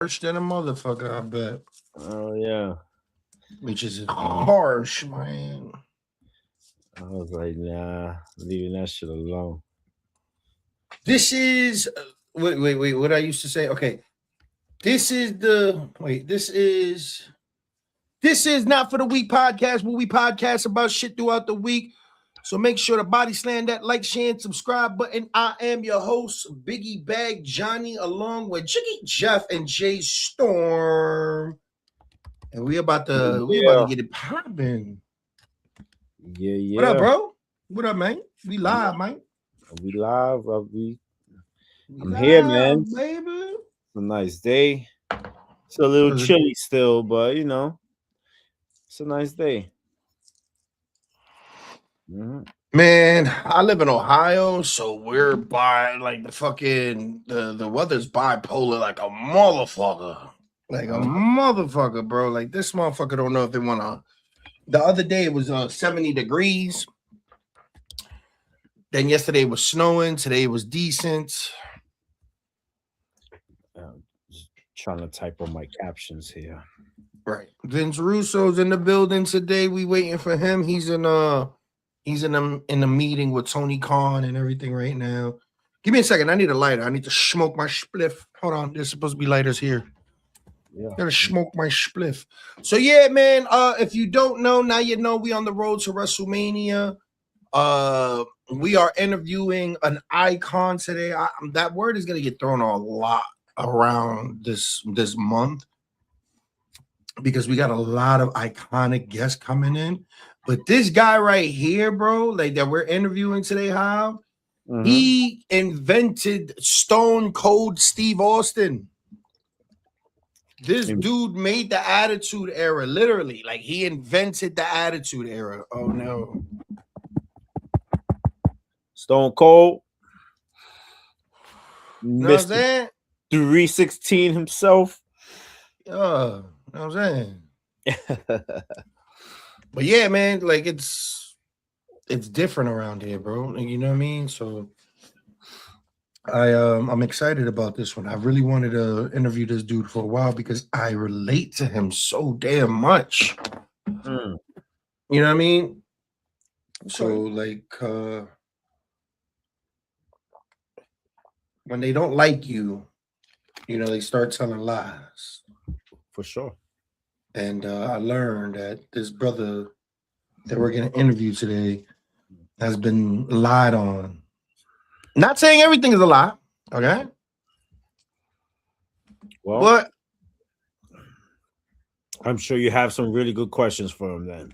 Harsh than a motherfucker, I bet. Oh yeah. Which is harsh, man. I was like, nah, leaving that shit alone. This is wait. What I used to say? Okay, this is the wait. This is not for the week podcast. Where we podcast about shit throughout the week. So make sure to body slam that like, share, and subscribe button. I am your host, Biggie Bag Johnny, along with Jiggy Jeff and Jay Storm. And we about to Yeah, get it popping. yeah, What up, yeah. bro? What up, man? We live, man. We live. We I'm here, man. live, baby. It's a nice day. It's a little Was it- chilly still, but it's a nice day. hmm Man, I live in Ohio, so we're by like the weather's bipolar like a motherfucker. Like a motherfucker, bro. Like this motherfucker don't know if they wanna. The other day it was 70 degrees. Then yesterday it was snowing. Today it was decent. Just trying to type on my captions here. Right. Vince Russo's in the building today. We waiting for him. He's in a meeting with Tony Khan and everything right now. Give me a second. I need a lighter. I need to smoke my spliff. Hold on. There's supposed to be lighters here. Yeah. Gotta smoke my spliff. So yeah, man. If you don't know, now you know we on the road to WrestleMania. We are interviewing an icon today. That word is gonna get thrown a lot around this month because we got a lot of iconic guests coming in. But this guy right here, bro, like that we're interviewing today, how hmm he invented Stone Cold Steve Austin. This dude made the Attitude Era, literally. Like he invented the Attitude Era. Oh no. Stone Cold, You know what I'm Mister saying? 316 himself. Yeah, you know what I'm saying? But yeah, man, like it's different around here, bro. Like, you know what I mean? So I'm excited about this one. I really wanted to interview this dude for a while because I relate to him so damn much. Mm, You know what I mean? So okay. like when they don't like you, they start telling lies. For sure. And I learned that this brother that we're gonna interview today has been lied on. Not saying everything is a lie, okay? Well, But I'm sure you have some really good questions for him then.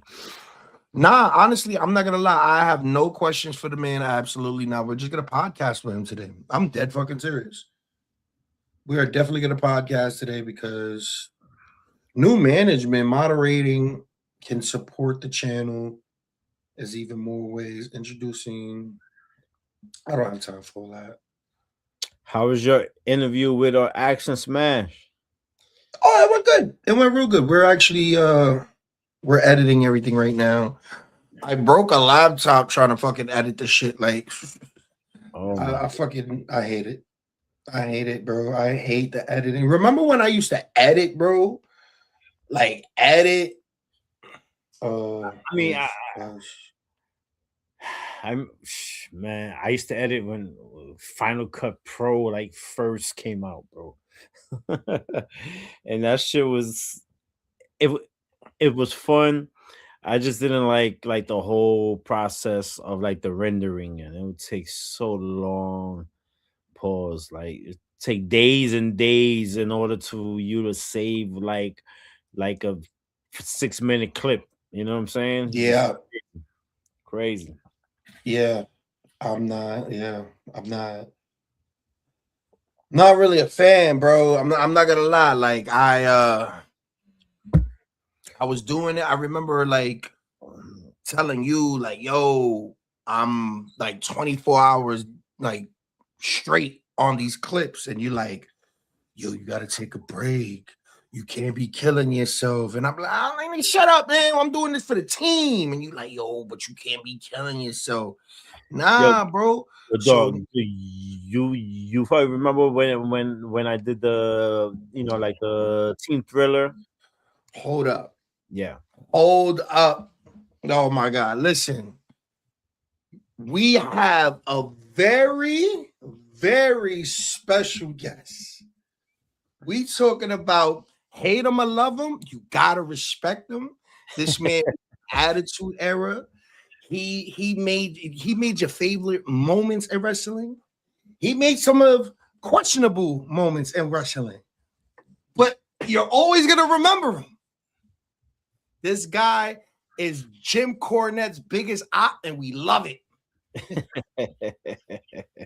nah, honestly, I'm not gonna lie. I have no questions for the man. Absolutely not. We're just gonna podcast with him today. I'm dead fucking serious. We are definitely gonna podcast today because new management moderating can support the channel as even more ways. Introducing, I don't have time for all that. How was your interview with Action Smash? Oh, it went good. It went real good. We're actually we're editing everything right now. I broke a laptop trying to fucking edit the shit. Like Oh my. I hate it. I hate it, bro. I hate the editing. Remember when I used to edit, bro? Like edit. Oh, I mean, gosh. I'm man. I used to edit when Final Cut Pro like first came out, bro. And that shit was it. It was fun. I just didn't like the whole process of like the rendering, and it would take so long. Pause. Like it take days and days in order to you to save like a 6 minute clip. You know what I'm saying? Just Yeah, crazy. yeah. I'm not. Yeah, I'm not really a fan, bro. I'm not gonna lie. Like I was doing it. I remember like telling you, like, yo, I'm like 24 hours like straight on these clips, and you like, yo, you gotta take a break. You can't be killing yourself. And I'm like, shut up, man. I'm doing this for the team. And you like, yo, but you can't be killing yourself. Nah, bro. But So dog, you probably remember when I did the like the team thriller. hold up. Yeah. Hold up. Oh my God. Listen, we have a very, very special guest. We talking about hate him or love him. You gotta respect him. This man, attitude era. He made your favorite moments in wrestling. He made some of questionable moments in wrestling, but you're always gonna remember him. This guy is Jim Cornette's biggest op, and we love it.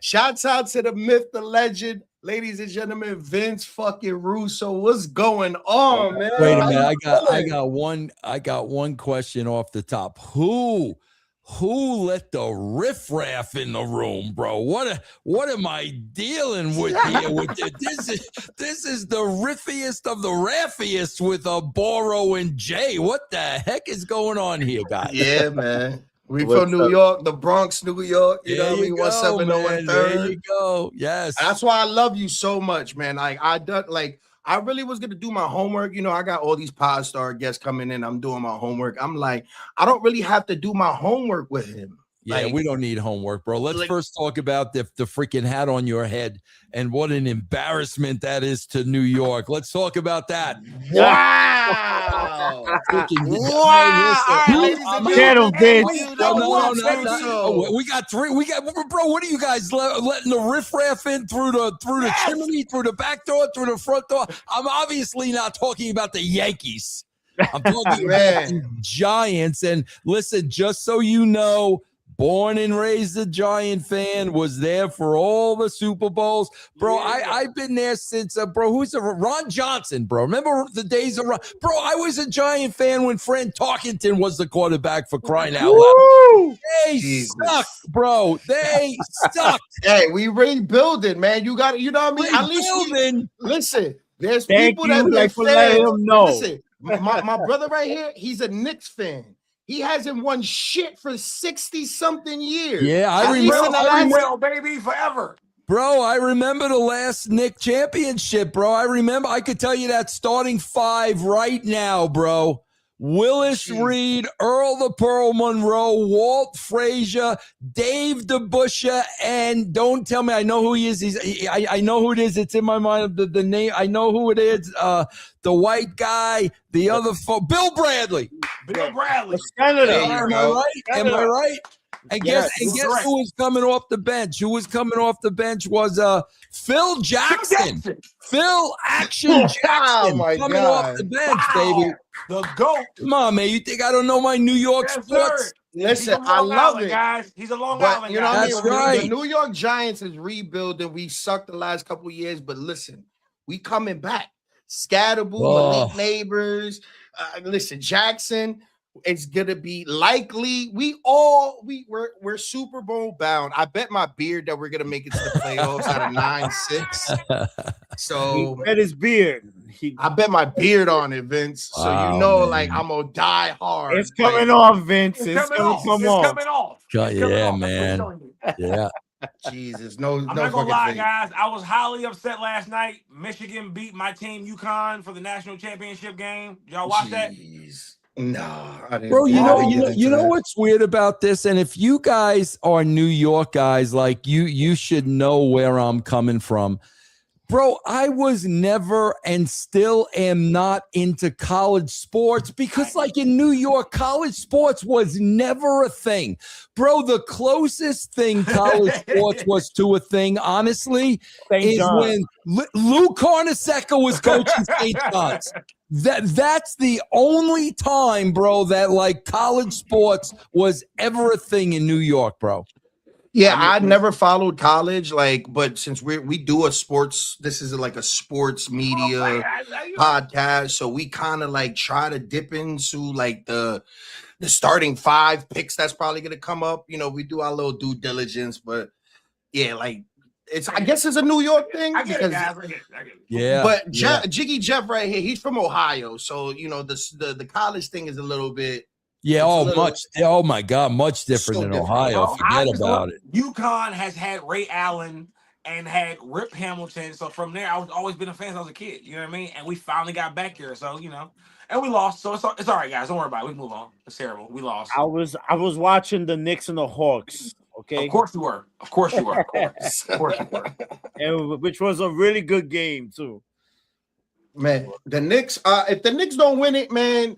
Shouts out to the myth, the legend, ladies and gentlemen, Vince fucking Russo. What's going on, man? Wait a minute. I got one question off the top. Who let the riffraff in the room, bro? What am I dealing with here? This is the riffiest of the raffiest with Boro and Jay. What the heck is going on here, guys? Yeah, man. We from New York, the Bronx, New York. You know what I mean? 170 There you go. Yes. That's why I love you so much, man. I really was gonna do my homework. You know, I got all these pod star guests coming in. I'm doing my homework. I'm like, I don't really have to do my homework with him. Yeah, we don't need homework, bro. Let's first talk about the freaking hat on your head and what an embarrassment that is to New York. Let's talk about that. Wow. We got three. Bro, what are you guys letting the riffraff in through the chimney, through the back door, through the front door? I'm obviously not talking about the Yankees. I'm talking about the Giants. And listen, just so you know, born and raised a Giant fan, was there for all the Super Bowls. Bro, I've been there since, who's Ron Johnson, bro. Remember the days of Ron? Bro, I was a Giant fan when Fran Tarkenton was the quarterback, for crying out loud. They suck, bro. They suck. Hey, we rebuilding, man. You got, you know what I mean? At least listen, there's people that like for letting them know. Listen, my brother right here, he's a Knicks fan. He hasn't won shit for 60-something years. Yeah, I remember, baby, forever. Bro, I remember the last Knick championship, bro. I could tell you that starting five right now, bro. Willis Reed, Earl the Pearl Monroe, Walt Frazier, Dave DeBusschere, and don't tell me I know who he is. I know who it is. It's in my mind. The name. I know who it is. The white guy, the other Bill Bradley. Bill Bradley. Canada. Am I right? And guess who was coming off the bench? Who was coming off the bench was Phil Jackson. Phil Action Jackson coming off the bench, baby. The GOAT. Come on, man. You think I don't know my New York sports? Sir. Listen, I love it, guys. He's a Long Island guy. That's right. The New York Giants is rebuilding. We sucked the last couple of years, but listen, we coming back. Scatterboo, Elite Neighbors. Listen, Jackson. It's gonna be likely. We're Super Bowl bound. I bet my beard that we're gonna make it to the playoffs out of 9-6. So he bet his beard. I bet my beard on it, Vince. So you know, like I'm gonna die hard. It's coming off, Vince. It's coming off. Yeah, man. Yeah. Jesus, no. I'm not gonna lie, guys. I was highly upset last night. Michigan beat my team, UConn, for the national championship game. Y'all watch that? No, I didn't. Bro, you know what's weird about this? And if you guys are New York guys, like you should know where I'm coming from. Bro, I was never and still am not into college sports because, like in New York, college sports was never a thing. Bro, the closest thing college sports was to a thing, honestly, when Lou Carnesecca was coaching St. John's. That's the only time, bro, that like college sports was ever a thing in New York, bro. Yeah, I never followed college, but since we do a sports, this is like a sports media podcast, so we kind of like try to dip into like the starting five picks that's probably gonna come up. You know, we do our little due diligence, but yeah, like I guess it's a New York thing. I get it, guys. I get it. Yeah, but Jiggy Jeff right here, he's from Ohio, so you know the college thing is a little bit Yeah, oh my God, much different So than different. Ohio. Bro, I Forget just about love it. UConn has had Ray Allen and had Rip Hamilton. So from there, I was always been a fan since I was a kid. You know what I mean? And we finally got back here. So, and we lost. So it's all right, guys. Don't worry about it. We can move on. It's terrible. We lost. I was watching the Knicks and the Hawks. Okay. Of course you were. Of course you were. Of course. Of course you were. And which was a really good game too. Man, the Knicks, if the Knicks don't win it, man,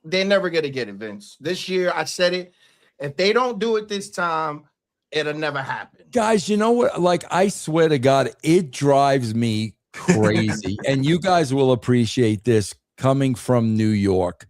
they're never gonna get it, Vince. This year, I said it. If they don't do it this time, it'll never happen. Guys, you know what? Like, I swear to God, it drives me crazy. And you guys will appreciate this coming from New York.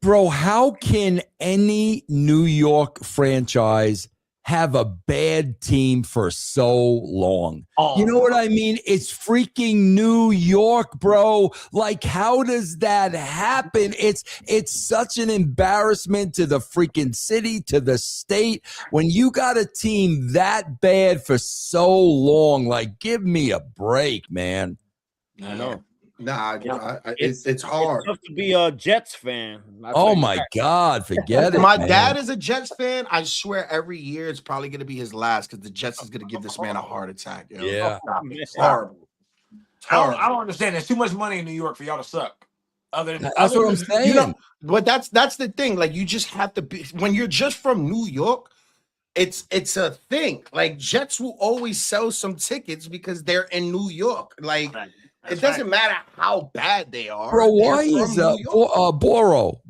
Bro, how can any New York franchise have a bad team for so long? Oh. You know what I mean? It's freaking New York, bro. Like, how does that happen? It's such an embarrassment to the freaking city, to the state. When you got a team that bad for so long, like, give me a break, man. I know. Nah, it's hard. It's tough to be a Jets fan. Oh my God, forget it. My man. dad is a Jets fan. I swear every year it's probably going to be his last because the Jets is going to give this man a heart attack. Yo. Yeah. It's horrible. It's horrible. I don't understand. There's too much money in New York for y'all to suck. That's what I'm saying. You know, but that's the thing. Like, you just have to be, when you're just from New York, it's a thing. Like, Jets will always sell some tickets because they're in New York. Like, it doesn't matter how bad they are. Bro, why is Boro?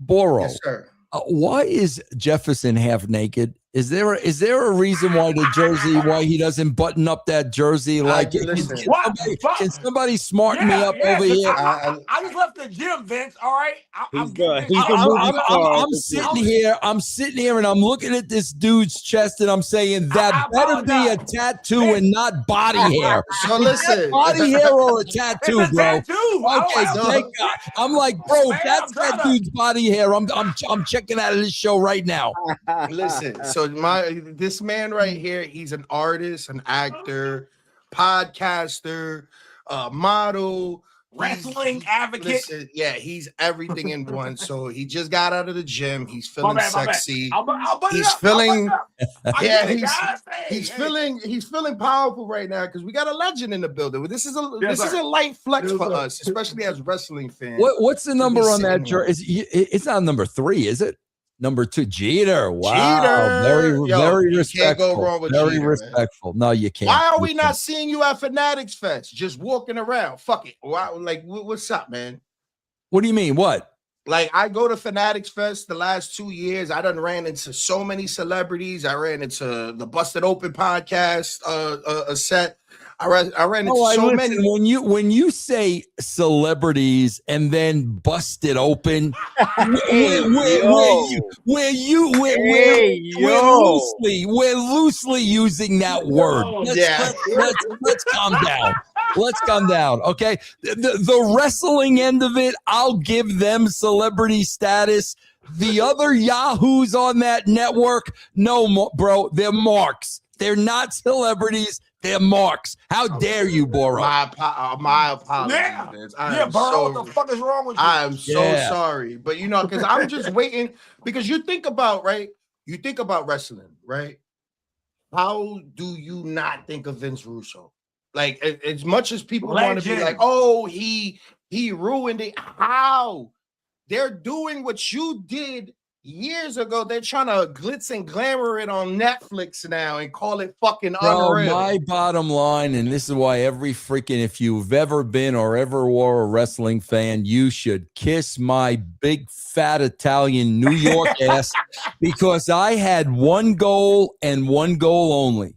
Yes, sir. Why is Jefferson half naked? Is there a reason why why he doesn't button up that jersey? Like, can somebody smarten me up over here? I just left the gym, Vince. All right, I'm sitting here, and I'm looking at this dude's chest, and I'm saying that better be a tattoo and not body hair. So listen, body hair or a tattoo, it's a bro? tattoo. Okay, thank God. I'm like, bro, that's that dude's body hair. I'm checking out of this show right now. Listen, so this man right here, he's an artist, an actor, podcaster, model, wrestling advocate. Listen, yeah, he's everything in one. So he just got out of the gym. He's feeling sexy. He's feeling, he's feeling powerful right now because we got a legend in the building. This is a light flex for us, especially as wrestling fans. What's the number on that jersey? It's not number 3, is it? Number 2, Jeter. Wow, Jeter. Very respectful. Can't go wrong with very Jeter, respectful. Man. No, you can't. Why are we not seeing you at Fanatics Fest? Just walking around. Fuck it. What's up, man? What do you mean? What? Like, I go to Fanatics Fest the last 2 years. I done ran into so many celebrities. I ran into the Busted Open podcast set. I ran into so many. When you say celebrities and then Busted Open, we're loosely using that word. Let's calm down. Let's calm down. Okay. The wrestling end of it, I'll give them celebrity status. The other yahoos on that network, no, bro, they're marks. They're not celebrities. They're marks. How dare you, Boro? My apologies. Yeah, Boro, what the fuck is wrong with you? I am so sorry. But, because I'm just waiting. Because you think about, right? You think about wrestling, right? How do you not think of Vince Russo? Like, as much as people want to be like, oh, he ruined it. How? They're doing what you did years ago. They're trying to glitz and glamour it on Netflix now and call it fucking unreal. My bottom line, and this is why if you've ever been or ever were a wrestling fan, you should kiss my big fat Italian New York ass, because I had one goal and one goal only.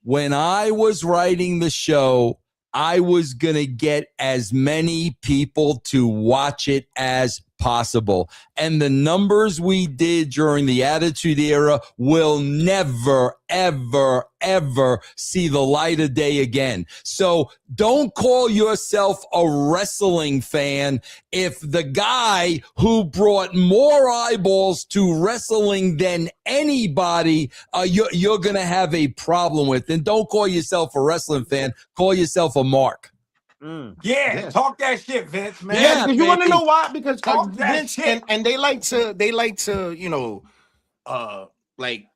When I was writing the show, I was going to get as many people to watch it as possible. And the numbers we did during the Attitude Era will never, ever, ever see the light of day again. So don't call yourself a wrestling fan if the guy who brought more eyeballs to wrestling than anybody you're going to have a problem with. And don't call yourself a wrestling fan. Call yourself a mark. Yeah, talk that shit, Vince, man. Yeah, because you want to know why? Because Talk that Vince shit. and they like to, you know, like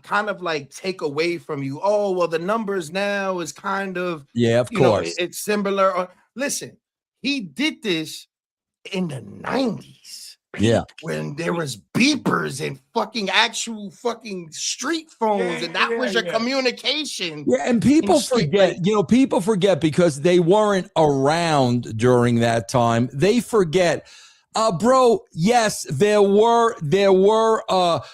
kind of like take away from you. Oh, well, the numbers now is kind of, Yeah, of you know, course. it's similar. Listen, he did this in the 90s. Yeah. When there was beepers and fucking actual fucking street phones, and that was your communication. Yeah, and people forget, people forget because they weren't around during that time. They forget. Bro, yes, there were VHS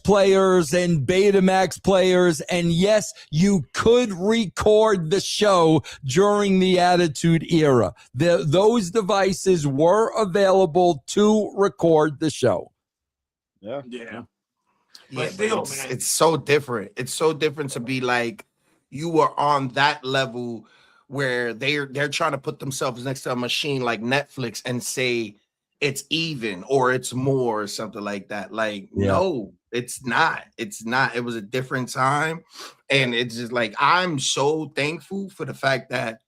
players and Betamax players, and yes, you could record the show during the Attitude Era. Those devices were available to record the show. Yeah. But still, it's so different. It's so different to be like you were on that level where they're trying to put themselves next to a machine like Netflix and say it's even or it's more or something like that. Like, no, it's not. It's not. It was a different time. And it's just like I'm so thankful for the fact that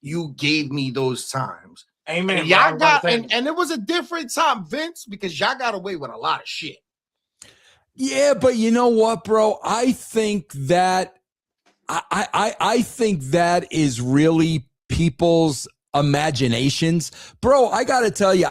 you gave me those times. Amen. And y'all got and it was a different time, Vince, because y'all got away with a lot of shit. Yeah, but you know what, bro? I think that I think that is really people's imaginations. Bro, I got to tell you,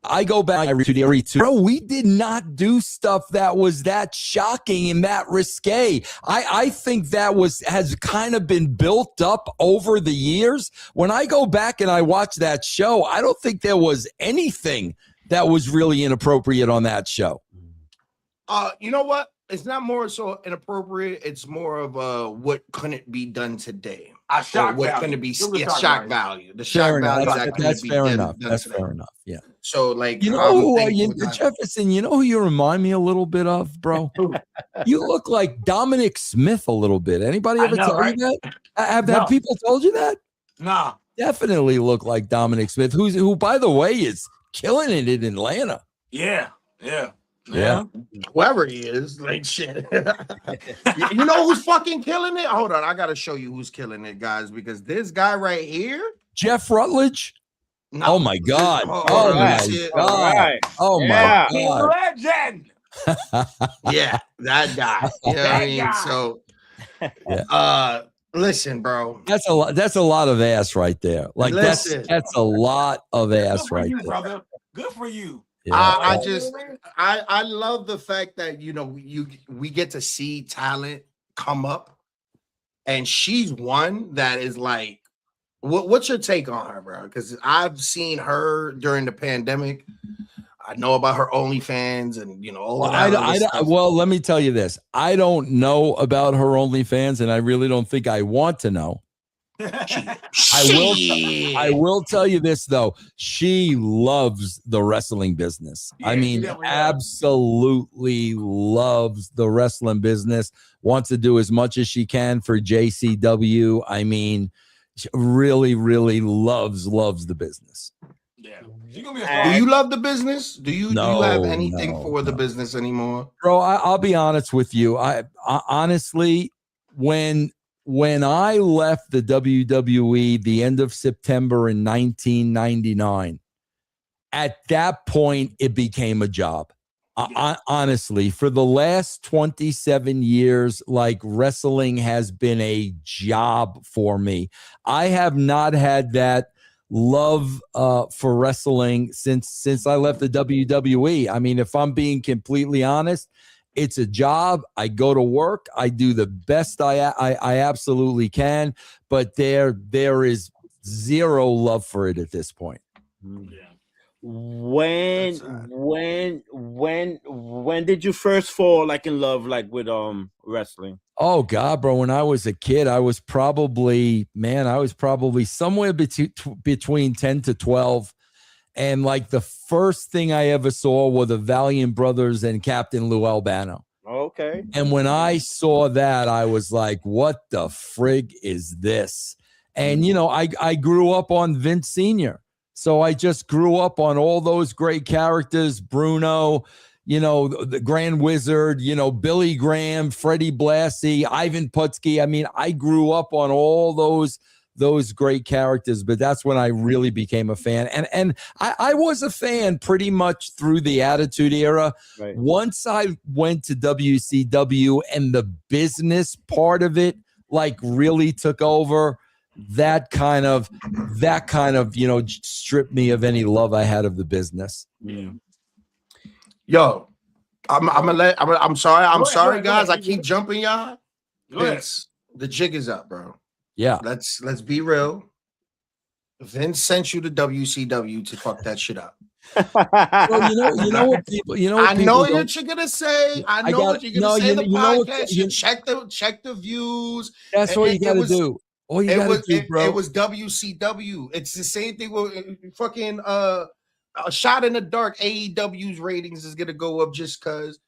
I go back to the era, bro, we did not do stuff that was that shocking and that risque. I think that has kind of been built up over the years. When I go back and I watch that show, I don't think there was anything that was really inappropriate on that show. You know what? It's not more so inappropriate. It's more of what couldn't be done today. What couldn't be shock value. The shock value that's fair enough. That's fair enough. Yeah. So like, you know, Jefferson, you know who you remind me a little bit of, bro? You look like Dominic Smith a little bit. Anybody ever tell you that? Have people told you that? No. Definitely look like Dominic Smith, who by the way is killing it in Atlanta. Yeah. Whoever he is, like shit. You know who's fucking killing it? Hold on, I gotta show you who's killing it, guys, because this guy right here, Jeff Rutledge. No. Oh my God! Oh my God! Oh my God! Legend. Yeah, that guy. You know what I mean? So, listen, bro. That's a lot of ass right there. Like that's a lot of ass right there, brother. Good for you. Yeah. I love the fact that we get to see talent come up, and she's one that is like, what's your take on her, bro? Because I've seen her during the pandemic. I know about her OnlyFans and all of that. Well, well, let me tell you this: I don't know about her OnlyFans, and I really don't think I want to know. I will tell you this though, she loves the wrestling business. I mean, absolutely loves the wrestling business, wants to do as much as she can for JCW. I mean, she really loves the business. Do you love the business? Do you have anything for the business anymore? Bro, I'll be honest with you. I honestly, when I left the WWE the end of September in 1999, at that point, it became a job. Honestly, for the last 27 years, like wrestling has been a job for me. I have not had that love for wrestling since I left the WWE. I mean, if I'm being completely honest, it's a job. I go to work. I do the best I absolutely can, but there is zero love for it at this point. Yeah. When did you first fall like in love like with wrestling? Oh God, bro! When I was a kid, I was probably somewhere between 10 to 12. And like the first thing I ever saw were the Valiant Brothers and Captain Lou Albano. Okay. And when I saw that, I was like, what the frig is this? And, I grew up on Vince Sr. So I just grew up on all those great characters, Bruno, the Grand Wizard, Billy Graham, Freddie Blassie, Ivan Putski. I mean, I grew up on all those great characters, but that's when I really became a fan. And I was a fan pretty much through the Attitude Era. Right. Once I went to WCW and the business part of it like really took over, that kind of stripped me of any love I had of the business. Yeah. Yo, I'm sorry, guys. I keep jumping y'all. Go ahead. Vince, the jig is up, bro. Yeah. Let's be real. Vince sent you to WCW to fuck that shit up. Well, you know what people. I know what you're gonna say. I know what you're gonna say. The podcast. You check the views. That's what you got to do. All you got to do, bro. It was WCW. It's the same thing with fucking a shot in the dark. AEW's ratings is gonna go up just because.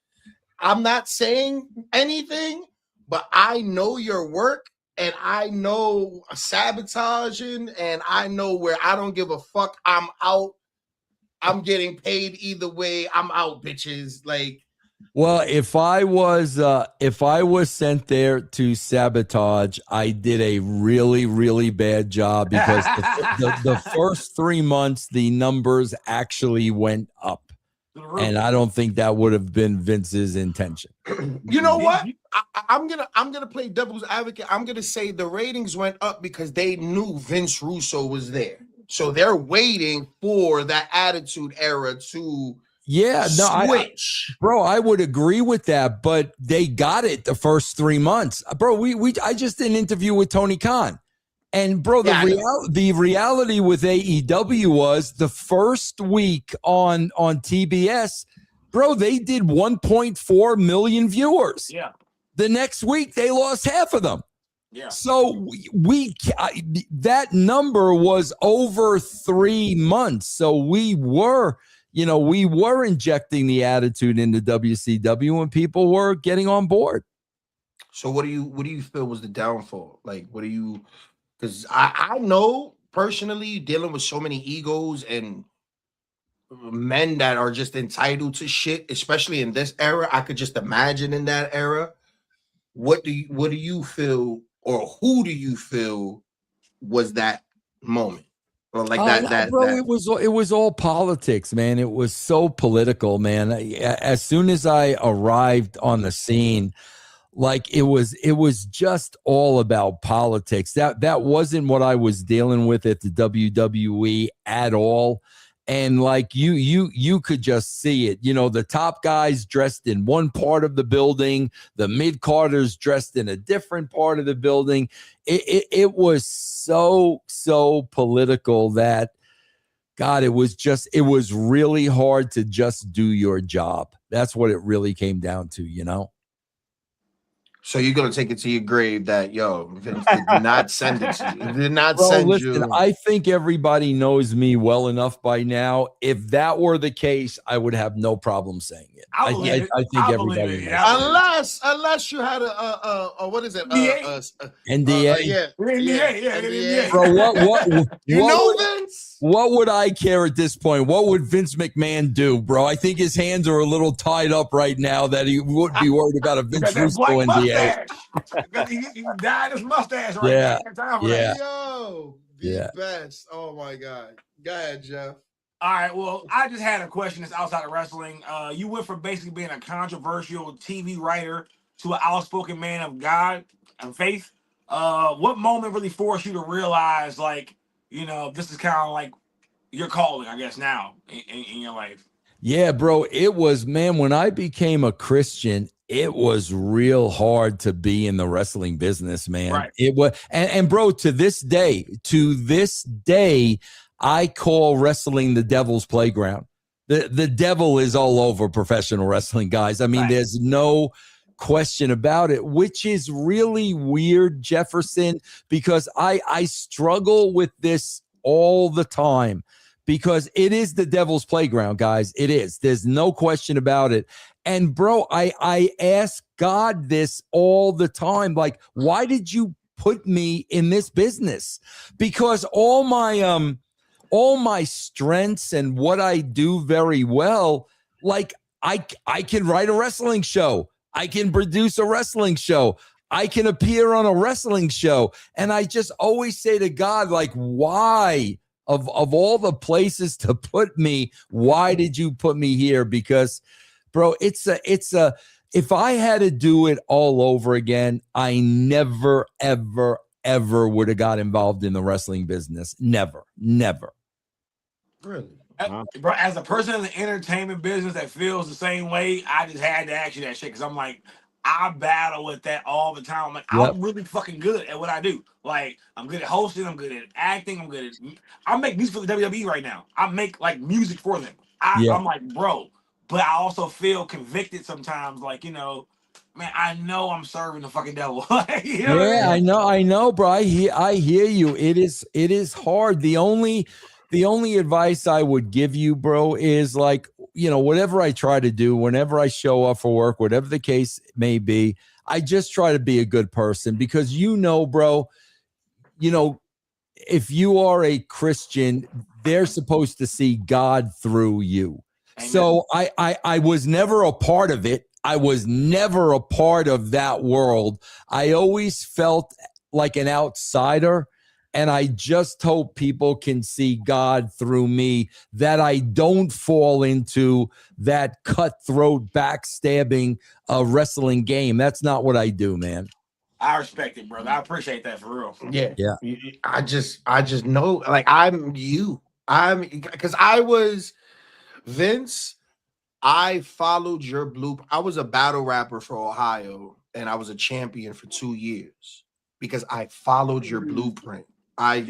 I'm not saying anything, but I know your work and I know sabotaging and I know where I don't give a fuck. I'm out. I'm getting paid either way. I'm out, bitches. Like, well, if I was sent there to sabotage, I did a really, really bad job because the first 3 months the numbers actually went up. And I don't think that would have been Vince's intention. You know what? I'm gonna play devil's advocate. I'm gonna say the ratings went up because they knew Vince Russo was there, so they're waiting for that Attitude Era to switch. Bro, I would agree with that, but they got it the first 3 months, bro. I just did an interview with Tony Khan. And bro, the reality with AEW was the first week on TBS, bro, they did 1.4 million viewers. Yeah. The next week they lost half of them. Yeah. So that number was over 3 months. So we were injecting the attitude into WCW and people were getting on board. So what do you feel was the downfall? Like, because I know personally dealing with so many egos and men that are just entitled to shit, especially in this era. I could just imagine in that era. What do you feel, or who do you feel was that moment? Or like bro, it was all politics, man. It was so political, man. As soon as I arrived on the scene, like it was just all about politics. That wasn't what I was dealing with at the WWE at all. And like you could just see it. The top guys dressed in one part of the building, the mid-carders dressed in a different part of the building. It was so political that, God, it was really hard to just do your job. That's what it really came down to, So you're gonna take it to your grave that Vince did not send it to you. Did not send you. I think everybody knows me well enough by now. If that were the case, I would have no problem saying it. I think everybody knows. Unless you had a what is it? NDA. NDA. Bro, what Vince? What would I care at this point? What would Vince McMahon do, bro? I think his hands are a little tied up right now that he would be worried about a Vince Russo NDA. He dyed his mustache right now. The best. Oh my God. Go ahead, Jeff. All right. Well, I just had a question that's outside of wrestling. You went from basically being a controversial TV writer to an outspoken man of God and faith. What moment really forced you to realize, like, this is kind of like your calling, I guess, now in your life? Yeah, bro. It was, man, when I became a Christian, it was real hard to be in the wrestling business, man. Right. It was, and bro, to this day, I call wrestling the devil's playground. The devil is all over professional wrestling, guys. I mean, There's no question about it, which is really weird, Jefferson, because I struggle with this all the time because it is the devil's playground, guys. It is. There's no question about it. And bro, I ask God this all the time. Like, why did you put me in this business? Because all my strengths and what I do very well, like, I can write a wrestling show. I can produce a wrestling show. I can appear on a wrestling show. And I just always say to God, like, why of all the places to put me, why did you put me here? Because, bro, it's a if I had to do it all over again, I never, ever, ever would have got involved in the wrestling business. Never. Really? Bro, as a person in the entertainment business that feels the same way, I just had to ask you that shit because I'm like, I battle with that all the time. I'm like, Yep. I'm really fucking good at what I do. Like, I'm good at hosting, I'm good at acting, I'm good at. I make music for the WWE right now. I make like music for them. I'm like, bro, but I also feel convicted sometimes. Like, you know, man, I know I'm serving the fucking devil. You know what I mean? I know, bro. I hear you. It is hard. The only advice I would give you, bro, is like, you know, whatever I try to do, whenever I show up for work, whatever the case may be, I just try to be a good person because, you know, bro, you know, if you are a Christian, they're supposed to see God through you. Amen. So I was never a part of it. I was never a part of that world. I always felt like an outsider. And I just hope people can see God through me, that I don't fall into that cutthroat backstabbing wrestling game. That's not what I do, man. I respect it, brother. I appreciate that for real. Yeah. I just know, like, I'm because I was Vince. I followed your blueprint. I was a battle rapper for Ohio, and I was a champion for 2 years because I followed your blueprint. I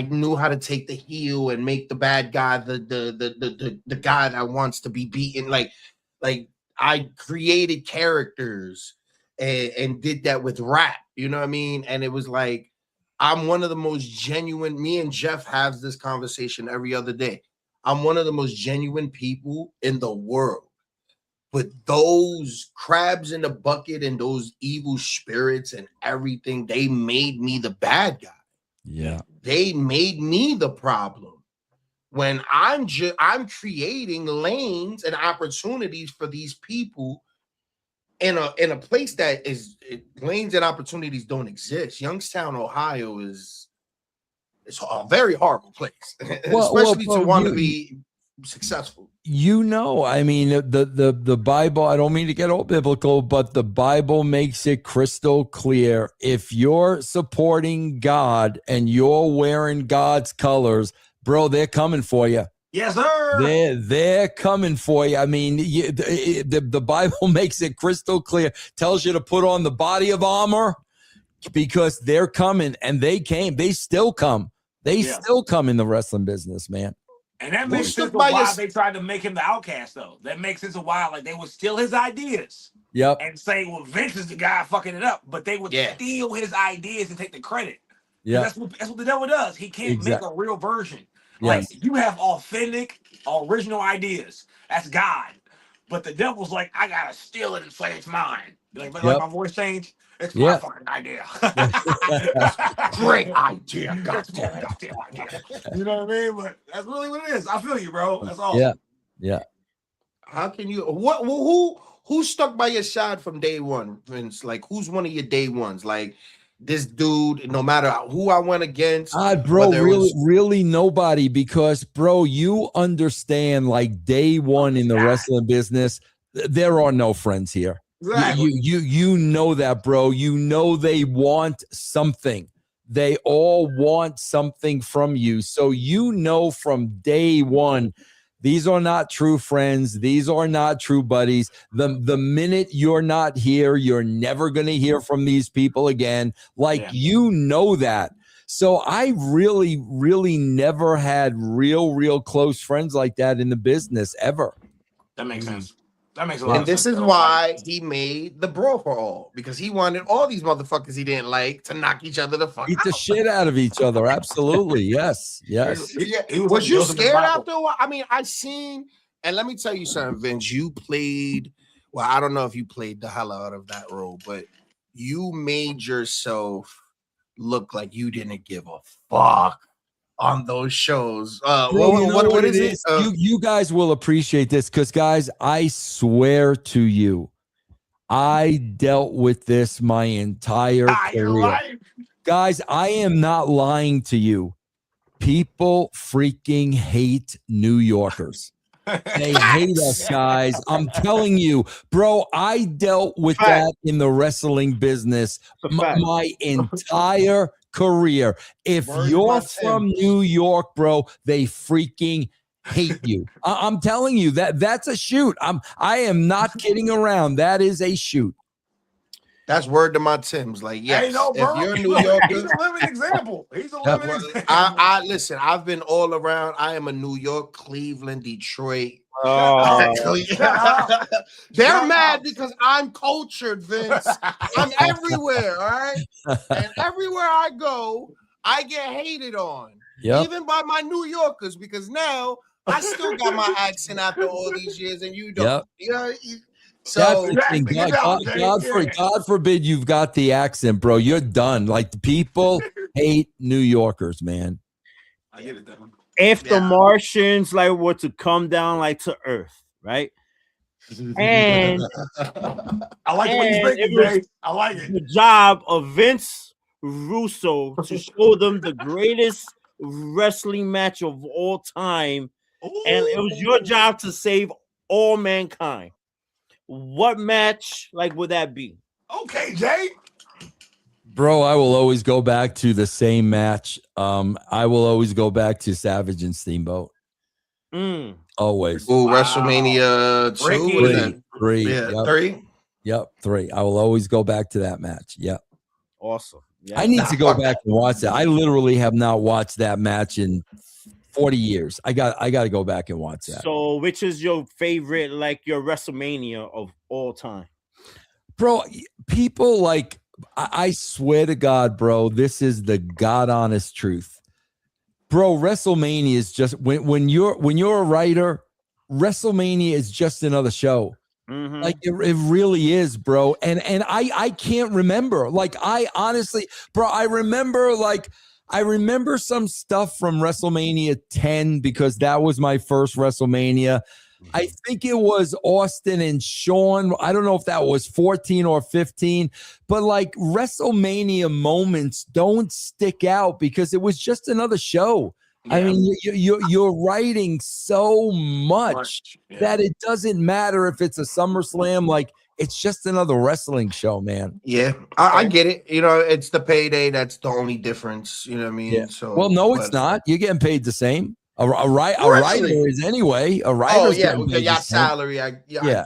knew how to take the heel and make the bad guy the guy that wants to be beaten. Like I created characters and did that with rap. You know what I mean? And it was like, I'm one of the most genuine. Me and Jeff has this conversation every other day. I'm one of the most genuine people in the world. But those crabs in the bucket and those evil spirits and everything, they made me the bad guy. Yeah. They made me the problem. When I'm creating lanes and opportunities for these people in a place that is lanes and opportunities don't exist. Youngstown, Ohio it's a very horrible place, especially to want to be successful. You know, I mean, the Bible, I don't mean to get all biblical, but the Bible makes it crystal clear. If you're supporting God and you're wearing God's colors, bro, they're coming for you. Yes, sir. They're coming for you. I mean, the Bible makes it crystal clear, tells you to put on the body of armor because they're coming, and they came. They still come. They still come in the wrestling business, man. And that makes sense of why they tried to make him the outcast, though. That makes sense of why, like, they would steal his ideas. Yep. And say, well, Vince is the guy fucking it up. But they would steal his ideas and take the credit. Yeah. That's what the devil does. He can't make a real version. Like, you have authentic, original ideas. That's God. But the devil's like, I gotta steal it and say it's mine. Like my voice changed. It's my fucking idea. Great idea. God damn it. You know what I mean? But that's really what it is. I feel you, bro. That's awesome. Yeah. How can you who stuck by your side from day one, Vince? Like, who's one of your day ones? Like, this dude, no matter who I went against. Bro, really nobody, because, bro, you understand, like, day one in the wrestling business, there are no friends here. Exactly. You know that, bro. You know they want something. They all want something from you. So you know from day one, these are not true friends. These are not true buddies. The minute you're not here, you're never going to hear from these people again. Like, you know that. So I really, really never had real close friends like that in the business ever. That makes sense. That makes a lot of sense. And this is why he made the Brawl for All, because he wanted all these motherfuckers he didn't like to knock each other the fuck Beat the shit out of each other. Absolutely. Yes. Was you scared after a while? I mean, and let me tell you something, Vince. You played, well, I don't know if you played the hell out of that role, but you made yourself look like you didn't give a fuck on those shows. Bro, you know what is it? You guys will appreciate this because, guys, I swear to you, I dealt with this my entire career. Life. Guys, I am not lying to you. People freaking hate New Yorkers. They hate us, guys. I'm telling you, bro, I dealt with that in the wrestling business my entire career. If you're from New York, bro, they freaking hate you. I'm telling you that's a shoot. I am not kidding around. That is a shoot. That's word to my Tims. Like, yes, hey, no, if you're a New Yorker, he's a living example. He's a living example. I listen. I've been all around. I am a New York, Cleveland, Detroit. They're mad because I'm cultured, Vince. I'm everywhere, all right? And everywhere I go, I get hated on. Even by my New Yorkers, because now I still got my accent after all these years, and you don't. So God forbid you've got the accent, bro. You're done. Like, the people hate New Yorkers, man. I get it, though. If the Martians like were to come down like to Earth, right? And I like what you're thinking, Dave. I like it. The job of Vince Russo to show them the greatest wrestling match of all time, and it was your job to save all mankind. What match like would that be? Okay, Jay. Bro, I will always go back to the same match. I will always go back to Savage and Steamboat. Always. Oh, WrestleMania 2? 3. Yeah, 3? Yep, 3. I will always go back to that match. Yep. Awesome. Yeah. I need to go back and watch that. I literally have not watched that match in 40 years. I got to go back and watch that. So, which is your favorite, like your WrestleMania of all time? Bro, people like, I swear to God, bro, this is the God honest truth. Bro, WrestleMania is just when you're a writer, WrestleMania is just another show. Like it really is, bro. And I can't remember. Like, I honestly, bro, I remember some stuff from WrestleMania 10 because that was my first WrestleMania. I think it was Austin and Shawn. I don't know if that was 14 or 15, but like WrestleMania moments don't stick out because it was just another show. Yeah. I mean, you're writing so much that it doesn't matter if it's a SummerSlam. Like, it's just another wrestling show, man. Yeah, I get it. You know, it's the payday. That's the only difference. You know what I mean? Yeah. So, well, no, it's not. You're getting paid the same. A writer is anyway. A writer. Your salary. Yeah.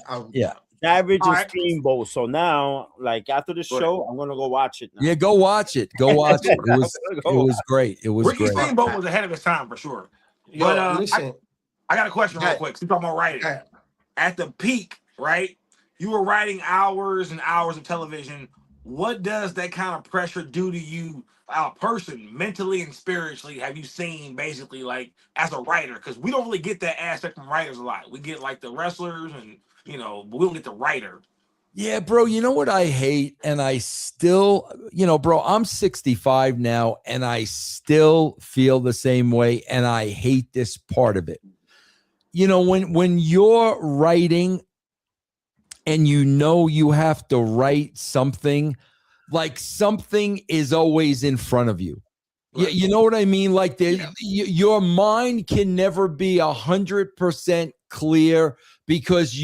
Savage and Steamboat. So now, like after the show, I'm gonna go watch it. Now. Yeah, go watch it. Go watch it. It was great. It was Ricky great. Steamboat was ahead of his time for sure. But listen, I got a question real quick. Since I'm writing at the peak, right? You were writing hours and hours of television. What does that kind of pressure do to you, a person, mentally and spiritually? Have you seen basically like as a writer? Because we don't really get that aspect from writers a lot. We get like the wrestlers and but we don't get the writer. Yeah, bro. You know what I hate, and I still, bro. I'm 65 now, and I still feel the same way, and I hate this part of it. When you're writing. And you have to write something, like something is always in front of you. Right. You know what I mean? Like your mind can never be 100% clear because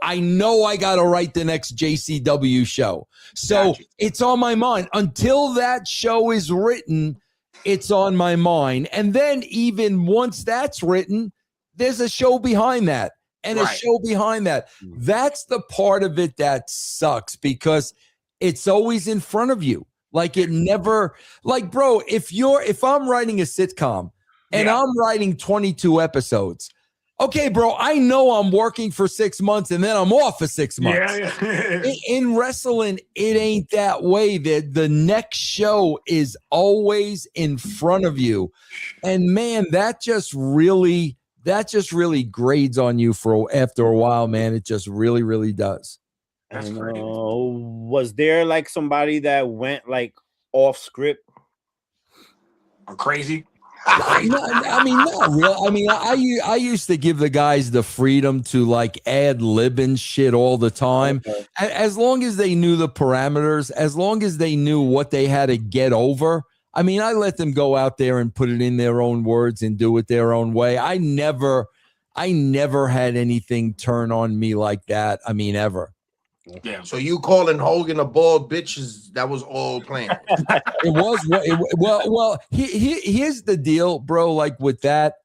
I know I got to write the next JCW show. So It's on my mind. Until that show is written, it's on my mind. And then even once that's written, there's a show behind that. And a show behind that. That's the part of it that sucks because it's always in front of you. Like it never, like, bro, if I'm writing a sitcom and I'm writing 22 episodes, okay, bro, I know I'm working for 6 months and then I'm off for 6 months. In wrestling, it ain't that way. The next show is always in front of you. And man, that just really grades on you after a while, man. It just really, really does. That's crazy. Was there like somebody that went like off script or crazy? I mean, not real. I mean, I used to give the guys the freedom to like ad lib and shit all the time, as long as they knew the parameters, as long as they knew what they had to get over. I mean, I let them go out there and put it in their own words and do it their own way. I never had anything turn on me like that. I mean, ever. Yeah. So you calling Hogan a bald bitch that was all planned. It was well. Here's the deal, bro. Like with that,